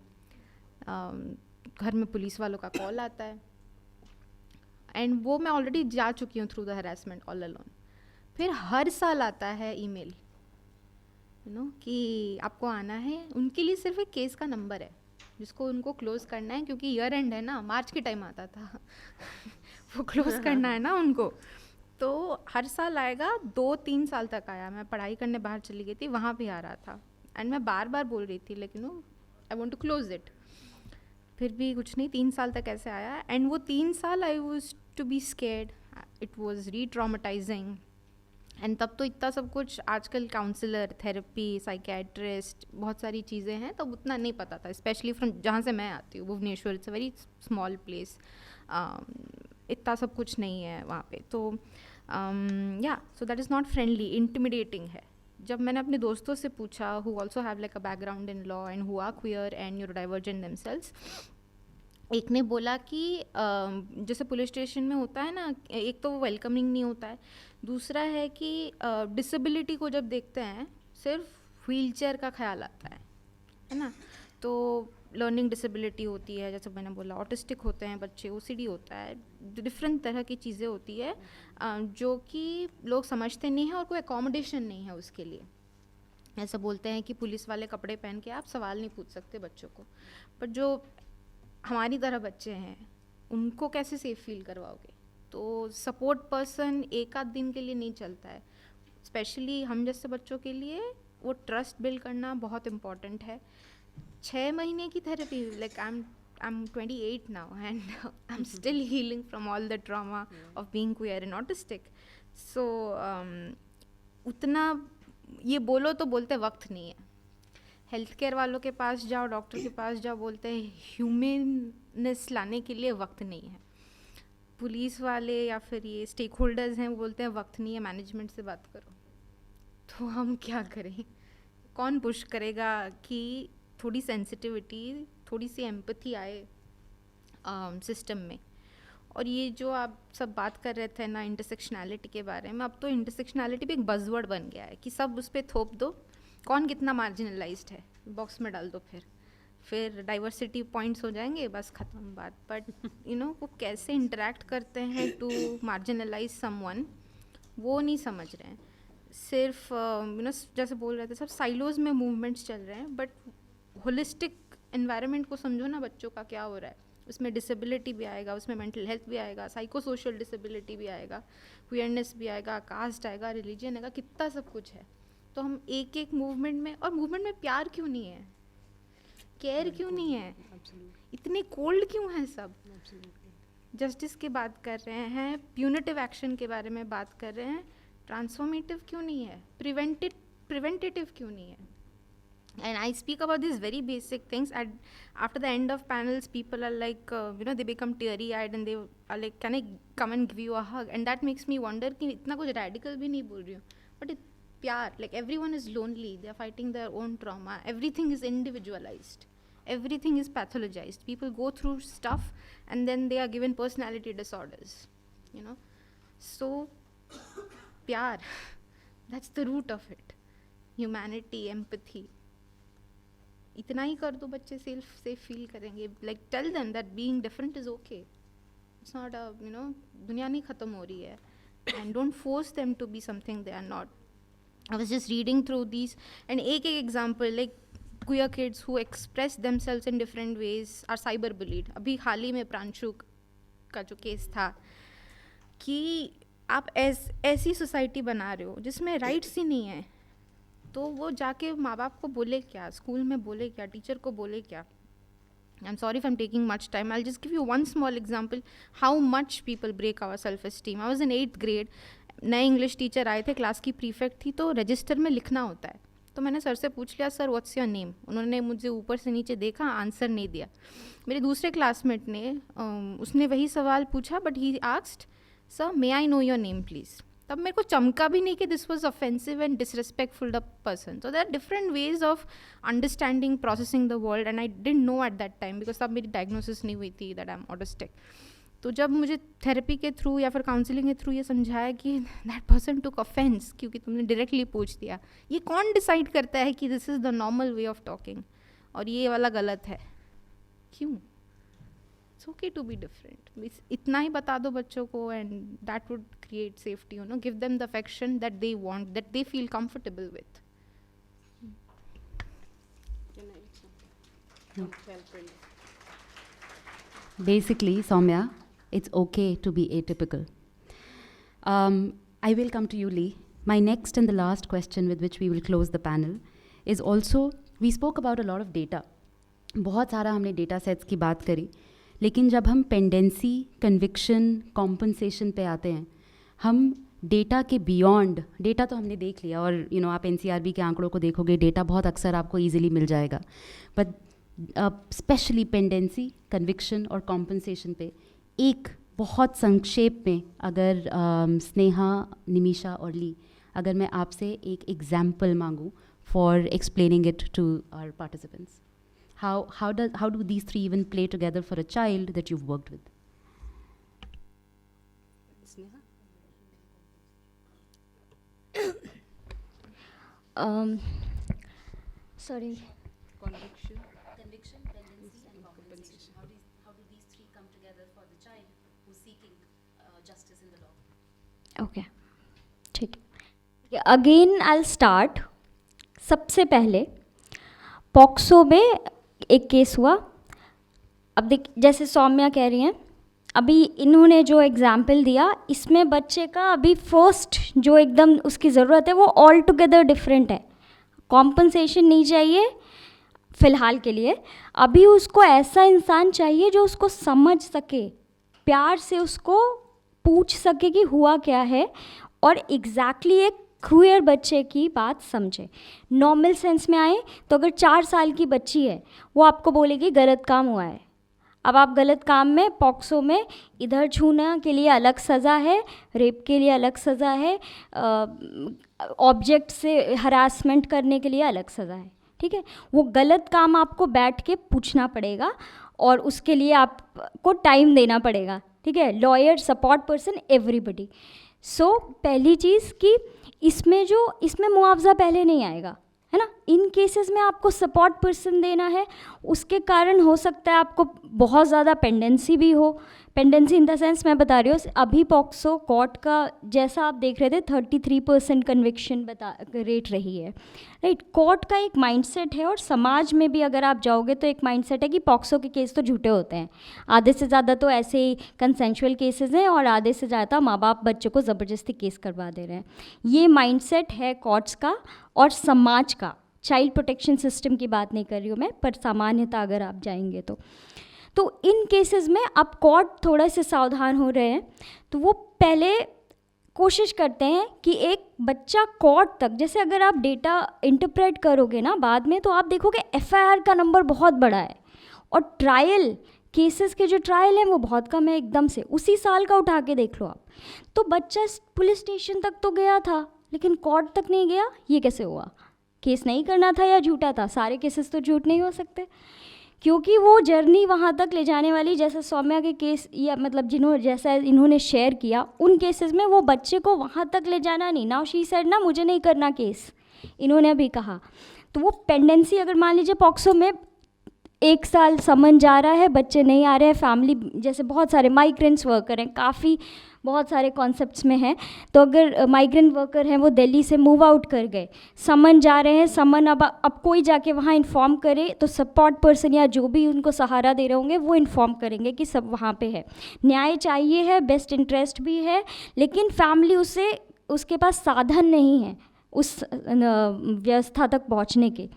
Speaker 5: घर में पुलिस वालों का कॉल आता है. एंड वो मैं ऑलरेडी जा चुकी हूँ through the harassment all alone. फिर हर साल आता है ईमेल कि आपको आना है. उनके लिए सिर्फ एक केस का नंबर है जिसको उनको क्लोज करना है, क्योंकि ईयर एंड है ना, मार्च के टाइम आता था वो क्लोज करना है ना उनको. तो हर साल आएगा. 2-3 साल तक आया. मैं पढ़ाई करने बाहर चली गई थी, वहाँ भी आ रहा था. एंड मैं बार बार बोल रही थी लेकिन I want to close it. फिर भी कुछ नहीं. 3 साल तक ऐसे आया. एंड वो 3 साल I was to be scared. It was retraumatising. And तब तो इतना सब कुछ आजकल काउंसलर, थेरेपी, साइकेट्रिस्ट, बहुत सारी चीज़ें हैं, तब उतना नहीं पता था. स्पेशली फ्रॉम जहाँ से मैं आती हूँ, Bhubaneswar, it's a very small place. इतना सब कुछ नहीं है वहाँ पे. तो या so that is not friendly, intimidating है. जब मैंने अपने दोस्तों से पूछा who also have like a background in law and who are queer and neurodivergent themselves, एक ने बोला कि जैसे पुलिस स्टेशन में होता है ना, एक तो वो वेलकमिंग नहीं होता है. दूसरा है कि डिसेबिलिटी को जब देखते हैं सिर्फ व्हीलचेयर का ख्याल आता है ना. तो लर्निंग डिसेबिलिटी होती है, जैसे मैंने बोला, ऑटिस्टिक होते हैं बच्चे, OCD होता है, डिफरेंट तरह की चीज़ें होती है जो कि लोग समझते नहीं हैं और कोई अकोमोडेशन नहीं है उसके लिए. ऐसा बोलते हैं कि पुलिस वाले कपड़े पहन के आप सवाल नहीं पूछ सकते बच्चों को. पर जो हमारी तरह बच्चे हैं उनको कैसे सेफ फील करवाओगे? तो सपोर्ट पर्सन एक आध दिन के लिए नहीं चलता है. स्पेशली हम जैसे बच्चों के लिए वो ट्रस्ट बिल्ड करना बहुत इम्पॉर्टेंट है. 6 महीने की therapy, like I am 28 now and I am still healing from all the trauma of being queer and autistic. So उतना ये बोलो तो बोलते वक्त नहीं है. हेल्थ केयर वालों के पास जाओ, डॉक्टर के पास जाओ, बोलते हैं ह्यूमननेस लाने के लिए वक्त नहीं है. पुलिस वाले या फिर ये स्टेक होल्डर्स हैं, वो बोलते हैं वक्त नहीं है, मैनेजमेंट से बात करो. तो हम क्या करें? कौन पुश करेगा कि थोड़ी सेंसिटिविटी, थोड़ी सी एम्पैथी आए सिस्टम में? और ये जो आप सब बात कर रहे थे ना इंटरसेक्शनैलिटी के बारे में, अब तो इंटरसेक्शनैलिटी भी एक बज़वर्ड बन गया है कि सब उस पर थोप दो. कौन कितना मार्जिनलाइज्ड है बॉक्स में डाल दो, फिर डाइवर्सिटी पॉइंट्स हो जाएंगे, बस ख़त्म बात. बट वो कैसे इंटरेक्ट करते हैं टू मार्जिनलाइज समवन, वो नहीं समझ रहे हैं. सिर्फ जैसे बोल रहे थे सब साइलोज में मूवमेंट्स चल रहे हैं, बट होलिस्टिक एनवायरनमेंट को समझो ना, बच्चों का क्या हो रहा है. उसमें डिसेबिलिटी भी आएगा, उसमें मेंटल हेल्थ भी आएगा, साइको सोशल डिसेबिलिटी भी आएगा, क्वियरनेस भी आएगा, कास्ट आएगा, रिलीजन आएगा, कितना सब कुछ है. तो हम एक एक मूवमेंट में, और मूवमेंट में प्यार क्यों नहीं है, केयर क्यों नहीं है, इतने कोल्ड क्यों हैं सब? जस्टिस की बात कर रहे हैं, प्यूनिटिव एक्शन के बारे में बात कर रहे हैं, ट्रांसफॉर्मेटिव क्यों नहीं है, प्रिवेंटेटिव क्यों नहीं है? And I speak about these very basic things. After the end of panels, people are like, they become teary-eyed and they are like, can I come and give you a hug? And that makes me wonder कि इतना कुछ radical भी नहीं बोल रही हूँ, but प्यार, like everyone is lonely, they are fighting their own trauma, everything is individualized, everything is pathologized, people go through stuff and then they are given personality disorders, so प्यार, that's the root of it, humanity, empathy. इतना ही कर दो, बच्चे safe feel करेंगे. Like tell them that being different is okay, it's not a दुनिया नहीं ख़त्म हो रही है. And don't force them to be something they are not. I was just reading through these and एक example, like queer kids who express themselves in different ways are cyber bullied. अभी हाल ही में प्रांशु का जो केस था कि आप ऐसी society बना रहे हो जिसमें राइट्स ही नहीं है, तो वो जाके माँ बाप को बोले क्या, स्कूल में बोले क्या, टीचर को बोले क्या. I'm sorry if I'm taking much time. I'll just give you one small example how much people break our self-esteem. I was in 8th grade. नए इंग्लिश टीचर आए थे, क्लास की प्रीफेक्ट थी, तो रजिस्टर में लिखना होता है. तो मैंने सर से पूछ लिया, सर व्हाट्स योर नेम. उन्होंने मुझे ऊपर से नीचे देखा, आंसर नहीं दिया. मेरे दूसरे क्लासमेट ने उसने वही सवाल पूछा, but he asked, sir may I know your name please. तब मेरे को चमका भी नहीं कि this was offensive and disrespectful the person. So there are different ways of understanding, processing the world, and I didn't know at that time because तब मेरी diagnosis नहीं हुई थी दैट आई एम ऑटिस्टिक. तो जब मुझे थेरेपी के through या फिर काउंसलिंग के थ्रू ये समझाया कि दैट पर्सन टुक ऑफेंस क्योंकि तुमने डायरेक्टली पूछ दिया, ये कौन डिसाइड करता है कि this is the normal way of talking और ये वाला गलत है, क्यों? It's okay to be different. इतना ही बता दो बच्चों को and that would create safety, you know, give them the affection that they want, that they feel comfortable with.
Speaker 2: Can I add something? Help in it.
Speaker 1: Basically, Soumya, it's okay to be atypical. I will come to you, Lee. My next and the last question with which we will close the panel is also, we spoke about a lot of data. बहुत सारा हमने data sets की बात करी, लेकिन जब हम pendency, conviction, compensation पे आते हैं, हम डेटा के बियॉन्ड, डेटा तो हमने देख लिया और आप NCRB के आंकड़ों को देखोगे, डेटा बहुत अक्सर आपको ईजिली मिल जाएगा, बट स्पेशली पेंडेंसी, कन्विक्शन और कॉम्पनसेशन पे एक बहुत संक्षेप में अगर स्नेहा, निमिषा और ली, अगर मैं आपसे एक एग्जाम्पल मांगूँ for explaining it to our participants, how do these three even play together for a child that you've worked with?
Speaker 2: Sneha?
Speaker 4: Sorry.
Speaker 2: Conviction.
Speaker 1: Tendency and compensation. How do these three come together for the child who's seeking justice in the law?
Speaker 4: Okay, ठीक है. Again I will start. सबसे पहले POCSO में एक case हुआ. अब देख, जैसे सौम्या कह रही हैं, अभी इन्होंने जो एग्ज़ाम्पल दिया, इसमें बच्चे का अभी फर्स्ट जो एकदम उसकी ज़रूरत है वो ऑल टुगेदर डिफरेंट है. कॉम्पनसेशन नहीं चाहिए फ़िलहाल के लिए. अभी उसको ऐसा इंसान चाहिए जो उसको समझ सके, प्यार से उसको पूछ सके कि हुआ क्या है, और एग्जैक्टली एक क्रूअर बच्चे की बात समझे. नॉर्मल सेंस में आए तो अगर 4 साल की बच्ची है, वो आपको बोलेगी गलत काम हुआ है. अब आप गलत काम में, पॉक्सो में, इधर छूना के लिए अलग सज़ा है, रेप के लिए अलग सज़ा है, ऑब्जेक्ट से हरासमेंट करने के लिए अलग सज़ा है. ठीक है, वो गलत काम आपको बैठ के पूछना पड़ेगा और उसके लिए आपको टाइम देना पड़ेगा. ठीक है, लॉयर, सपोर्ट पर्सन, एवरीबडी. सो पहली चीज़ कि इसमें मुआवजा पहले नहीं आएगा, है ना. इन केसेस में आपको सपोर्ट पर्सन देना है. उसके कारण हो सकता है आपको बहुत ज़्यादा पेंडेंसी भी हो. पेंडेंसी इन द सेंस मैं बता रही हूँ, अभी पॉक्सो कोर्ट का जैसा आप देख रहे थे 33% कन्विक्शन रेट रही है, राइट. कोर्ट का एक माइंडसेट है और समाज में भी अगर आप जाओगे तो एक माइंडसेट है कि पॉक्सो के केस तो झूठे होते हैं. आधे से ज़्यादा तो ऐसे ही कंसेंशुअल केसेस हैं और आधे से ज़्यादा माँ बाप बच्चों को ज़बरदस्ती केस करवा दे रहे हैं. ये माइंडसेट है कोर्ट्स का और समाज का. चाइल्ड प्रोटेक्शन सिस्टम की बात नहीं कर रही हूँ मैं, पर सामान्यता अगर आप जाएंगे तो इन केसेस में अब कोर्ट थोड़ा से सावधान हो रहे हैं. तो वो पहले कोशिश करते हैं कि एक बच्चा कोर्ट तक, जैसे अगर आप डेटा इंटरप्रेट करोगे ना बाद में, तो आप देखोगे FIR का नंबर बहुत बड़ा है और ट्रायल केसेस के जो ट्रायल हैं वो बहुत कम है. एकदम से उसी साल का उठा के देख लो आप, तो बच्चा पुलिस स्टेशन तक तो गया था लेकिन कोर्ट तक नहीं गया. ये कैसे हुआ? केस नहीं करना था या झूठा था? सारे केसेस तो झूठ नहीं हो सकते, क्योंकि वो जर्नी वहाँ तक ले जाने वाली, जैसे सौम्या के केस या मतलब जैसा इन्होंने शेयर किया, उन केसेस में वो बच्चे को वहाँ तक ले जाना नहीं. नाउ शी सेड ना मुझे नहीं करना केस, इन्होंने अभी कहा. तो वो पेंडेंसी, अगर मान लीजिए पॉक्सो में 1 साल समन जा रहा है, बच्चे नहीं आ रहे हैं, फैमिली जैसे बहुत सारे माइग्रेंट्स वर्कर हैं, काफ़ी बहुत सारे कॉन्सेप्ट्स में हैं। तो अगर माइग्रेंट वर्कर हैं वो दिल्ली से मूव आउट कर गए, समन जा रहे हैं, समन अब कोई जाके वहाँ इन्फॉर्म करे तो सपोर्ट पर्सन या जो भी उनको सहारा दे रहे होंगे वो इन्फॉर्म करेंगे कि सब वहाँ पे है। न्याय चाहिए है, बेस्ट इंटरेस्ट भी है, लेकिन फैमिली उसके पास साधन नहीं है उस व्यवस्था तक पहुँचने के।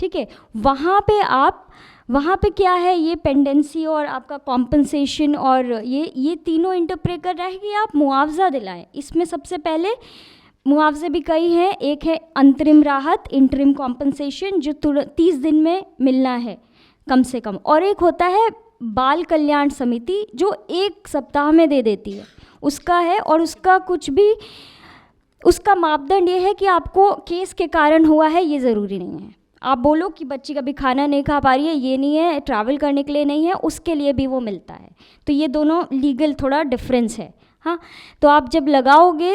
Speaker 4: ठीक है, वहाँ पे क्या है, ये पेंडेंसी और आपका कॉम्पनसेशन और ये तीनों इंटरप्रेट कर रहा है कि आप मुआवजा दिलाएं। इसमें सबसे पहले मुआवजे भी कई हैं, एक है अंतरिम राहत, इंटरिम कॉम्पनसेशन, जो 30 दिन में मिलना है कम से कम, और एक होता है बाल कल्याण समिति जो 1 सप्ताह में दे देती है, उसका है। और उसका कुछ भी, उसका मापदंड ये है कि आपको केस के कारण हुआ है ये ज़रूरी नहीं है। आप बोलो कि बच्ची कभी खाना नहीं खा पा रही है, ये नहीं है, ट्रैवल करने के लिए नहीं है, उसके लिए भी वो मिलता है। तो ये दोनों लीगल थोड़ा डिफरेंस है। हाँ, तो आप जब लगाओगे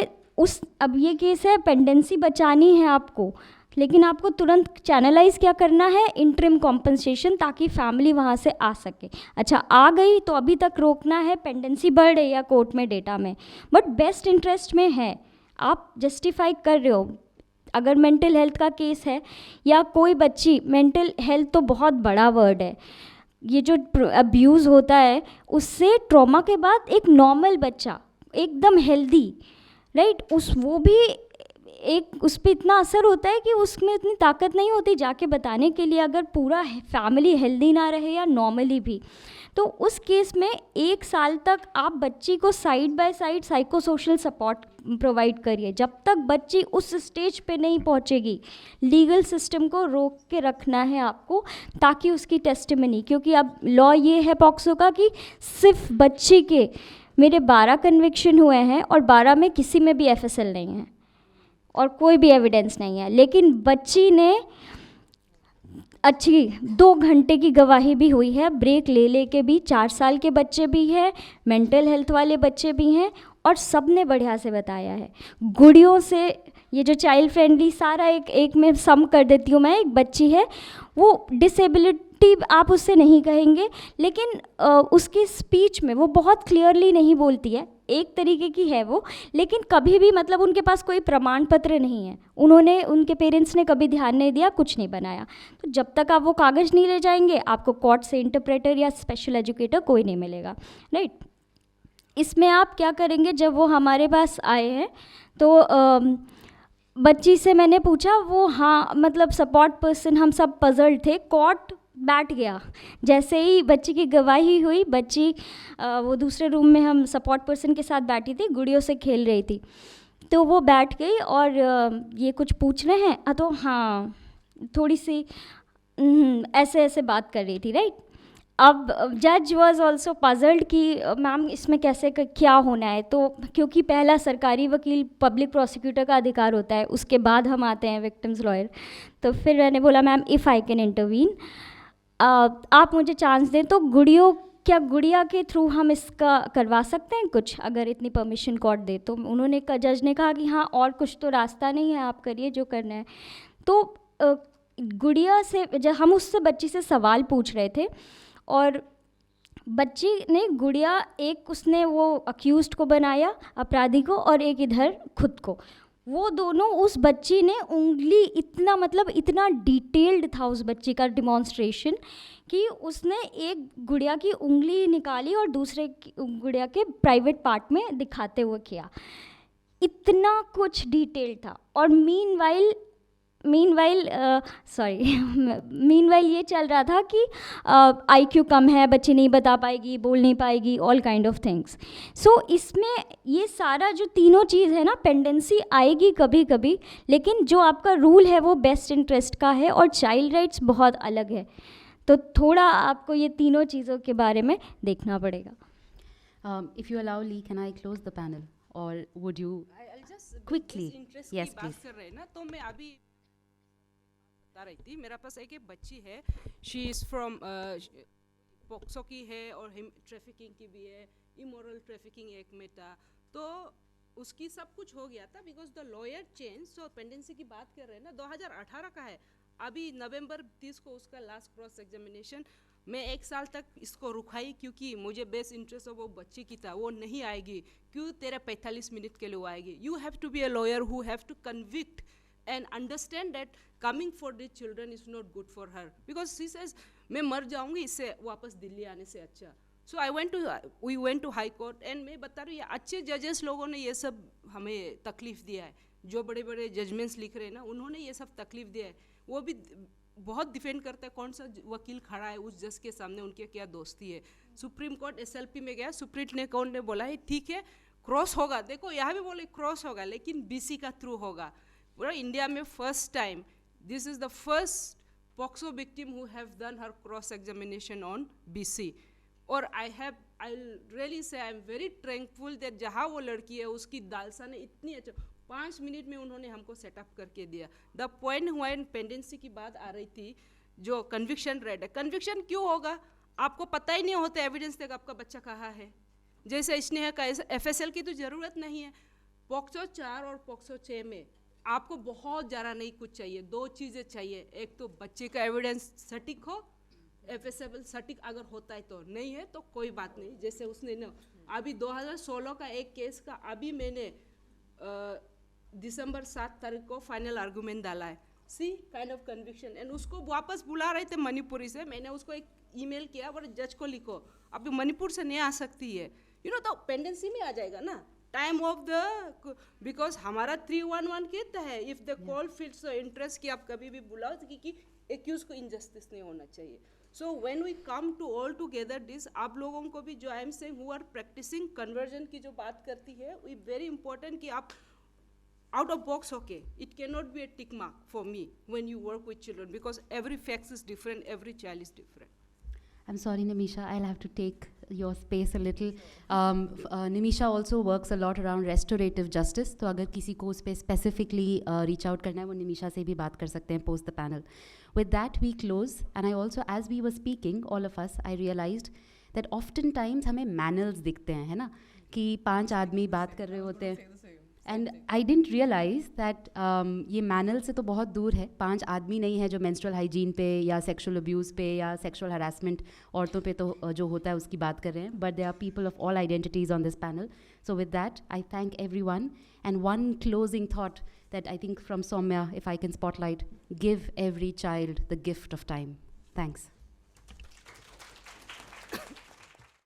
Speaker 4: अब ये केस है, पेंडेंसी बचानी है आपको, लेकिन आपको तुरंत चैनलाइज क्या करना है, इंटरिम कॉम्पनसेशन, ताकि फैमिली वहाँ से आ सके। अच्छा, आ गई तो अभी तक रोकना है, पेंडेंसी बढ़ रही है कोर्ट में, डेटा में, बट बेस्ट इंटरेस्ट में है, आप जस्टिफाई कर रहे हो। अगर मेंटल हेल्थ का केस है या कोई बच्ची, मेंटल हेल्थ तो बहुत बड़ा वर्ड है, ये जो अब्यूज़ होता है उससे ट्रॉमा के बाद एक नॉर्मल बच्चा एकदम हेल्दी, राइट, वो भी एक उस पर इतना असर होता है कि उसमें इतनी ताकत नहीं होती जाके बताने के लिए, अगर पूरा फैमिली हेल्दी ना रहे या नॉर्मली भी। तो उस केस में 1 साल तक आप बच्ची को side by side psycho social support provide करिए, जब तक बच्ची उस स्टेज पे नहीं पहुंचेगी। लीगल सिस्टम को रोक के रखना है आपको, ताकि उसकी टेस्टिमनी, क्योंकि अब लॉ ये है पॉक्सो का कि सिर्फ बच्ची के, मेरे 12 कन्विक्शन हुए हैं और 12 में किसी में भी एफएसएल नहीं है और कोई भी एविडेंस नहीं है, लेकिन बच्ची ने अच्छी 2 घंटे की गवाही भी हुई है, ब्रेक ले के भी। 4 साल के बच्चे भी हैं, मेंटल हेल्थ वाले बच्चे भी हैं, और सब ने बढ़िया से बताया है। गुड़ियों से, ये जो चाइल्ड फ्रेंडली सारा एक में सम कर देती हूँ मैं, एक बच्ची है, वो डिसेबिलिटी आप उससे नहीं कहेंगे, लेकिन उसकी स्पीच में वो बहुत क्लियरली नहीं बोलती है, एक तरीके की है वो, लेकिन कभी भी मतलब उनके पास कोई प्रमाण पत्र नहीं है, उनके पेरेंट्स ने कभी ध्यान नहीं दिया, कुछ नहीं बनाया। तो जब तक आप वो कागज़ नहीं ले जाएंगे, आपको कोर्ट से इंटरप्रेटर या स्पेशल एजुकेटर कोई नहीं मिलेगा, राइट। इसमें आप क्या करेंगे, जब वो हमारे पास आए हैं तो बच्ची से मैंने पूछा, वो हाँ मतलब सपोर्ट पर्सन, हम सब पजल्ड थे, कोर्ट बैठ गया। जैसे ही बच्ची की गवाही हुई, बच्ची वो दूसरे रूम में हम सपोर्ट पर्सन के साथ बैठी थी, गुड़ियों से खेल रही थी, तो वो बैठ गई और ये कुछ पूछ रहे हैं, तो हाँ थोड़ी सी ऐसे ऐसे बात कर रही थी, राइट। अब जज वॉज ऑल्सो पजल्ड कि मैम इसमें कैसे क्या होना है, तो क्योंकि पहला सरकारी वकील पब्लिक प्रोसिक्यूटर का अधिकार होता है, उसके बाद हम आते हैं विक्टिम्स लॉयर। तो फिर मैंने बोला ma'am if I can intervene, आप मुझे चांस दें, तो गुड़िया के थ्रू हम इसका करवा सकते हैं कुछ, अगर इतनी परमिशन कोर्ट दे। तो उन्होंने जज ने कहा कि हाँ और कुछ तो रास्ता नहीं है, आप करिए जो करना है। तो गुड़िया से जब हम उससे बच्ची से सवाल पूछ रहे थे, और बच्ची ने गुड़िया, एक उसने वो अक्यूज्ड को बनाया, अपराधी को, और एक इधर खुद को, वो दोनों, उस बच्ची ने उंगली इतना मतलब इतना डिटेल्ड था उस बच्ची का डिमॉन्स्ट्रेशन कि उसने एक गुड़िया की उंगली निकाली और दूसरे गुड़िया के प्राइवेट पार्ट में दिखाते हुए किया, इतना कुछ डिटेल था। और मीनवाइल ये चल रहा था कि IQ कम है, बच्ची नहीं बता पाएगी, बोल नहीं पाएगी, ऑल काइंड ऑफ थिंग्स। सो इसमें ये सारा जो तीनों चीज़ है ना, पेंडेंसी आएगी कभी कभी, लेकिन जो आपका रूल है वो बेस्ट इंटरेस्ट का है और चाइल्ड राइट्स बहुत अलग है। तो थोड़ा आपको ये तीनों चीज़ों के बारे में देखना पड़ेगा।
Speaker 1: If you allow, Lee, can I close the panel, or would you quickly? Yes,
Speaker 2: बात
Speaker 1: please.
Speaker 2: कर रहे हैं ना, तो मैं अभी बता रही थी, मेरा पास एक बच्ची है, शी इज़ फ्रॉम पॉक्सो की है और ट्रैफिकिंग की भी है, इमोरल ट्रैफिकिंग एक में था, तो उसकी सब कुछ हो गया था because the lawyer change. So pendency की बात कर रहे हैं ना, 2018 का है, अभी नवंबर 30 को उसका लास्ट क्रॉस एग्जामिनेशन, मैं 1 साल तक इसको रुकाई क्योंकि मुझे बेस्ट इंटरेस्ट वो बच्चे की था, वो नहीं आएगी, क्यों तेरे 45 मिनट के लिए वो आएगी. You have to be a lawyer who have to convict and understand that coming for the children is not good for her, because she says मैं मर जाऊंगी इससे वापस दिल्ली आने से अच्छा. So we went to high court, and मैं बता रही हूँ अच्छे जजेस लोगों ने ये सब हमें तकलीफ दिया है, जो बड़े बड़े जजमेंट्स लिख रहे हैं ना, उन्होंने ये सब तकलीफ दिया है. वो भी बहुत डिफेंड करता है कौन सा वकील खड़ा है उस जज के सामने, उनके क्या दोस्ती है. सुप्रीम कोर्ट SLP में गया, सुप्रीम कोर्ट ने बोला है ठीक है क्रॉस होगा, देखो यहाँ भी बोले क्रॉस होगा लेकिन BC का थ्रू होगा. इंडिया में first time, this is the first POCSO victim who have done her cross examination on BC. और I really say I am very thankful that जहाँ वो लड़की है उसकी दालसा ने इतनी अच्छा 5 मिनट में उन्होंने हमको सेटअप करके दिया. द पॉइंट हुआ पेंडेंसी की बात आ रही थी, जो कन्विक्शन रेट है, कन्विक्शन क्यों होगा, आपको पता ही नहीं होता एविडेंस तक आपका बच्चा कहाँ है. जैसे स्नेहा का FSL की तो ज़रूरत नहीं है. पॉक्सो 4 और पॉक्सो 6 में आपको बहुत ज़्यादा नहीं कुछ चाहिए, 2 चीज़ें चाहिए. एक तो बच्चे का एविडेंस सटीक हो, FSL सटीक अगर होता है तो, नहीं है तो कोई बात नहीं. जैसे उसने ना अभी 2016 का एक केस का अभी मैंने दिसंबर 7 तारीख को फाइनल आर्गूमेंट डाला है. सी काइंड ऑफ कन्विक्शन. एंड उसको वापस बुला रहे थे मणिपुरी से, मैंने उसको एक ईमेल किया और जज को लिखो अभी मणिपुर से नहीं आ सकती है, यू नो, तो पेंडेंसी में आ जाएगा ना टाइम ऑफ द, बिकॉज हमारा 311 कहता है if the call feels interest कि आप कभी भी बुलाओ कि एक्यूज को इनजस्टिस नहीं होना चाहिए. So when we come to all together this, आप लोगों को भी जो I am saying who are practising conversion की जो बात करती है, वी वेरी इंपॉर्टेंट कि आप out of box, okay, it cannot be a tick mark for me when you work with children, because every fact is different, every child is different.
Speaker 1: I'm sorry, Nimisha, I'll have to take your space a little. Nimisha also works a lot around restorative justice, तो अगर किसी को उस पर specifically reach out करना है, वो निमिषा से भी बात कर सकते हैं post the panel. With that we close, and I also, as we were speaking, all of us, I realized that oftentimes हमें manuals दिखते हैं, है ना, कि 5 आदमी बात कर रहे होते हैं. And I didn't realise that ये मैनल से तो बहुत दूर है. 5 आदमी नहीं है जो मेंस्ट्रुअल हाइजीन पे या सेक्सुअल अब्यूज़ पे या सेक्सुअल हरासमेंट औरतों पे तो जो होता है उसकी बात कर रहे हैं, but they are people of all identities on this panel. So with that I thank everyone, and one closing thought that I think from Saumya, if I can spotlight, give every child the gift of time. Thanks.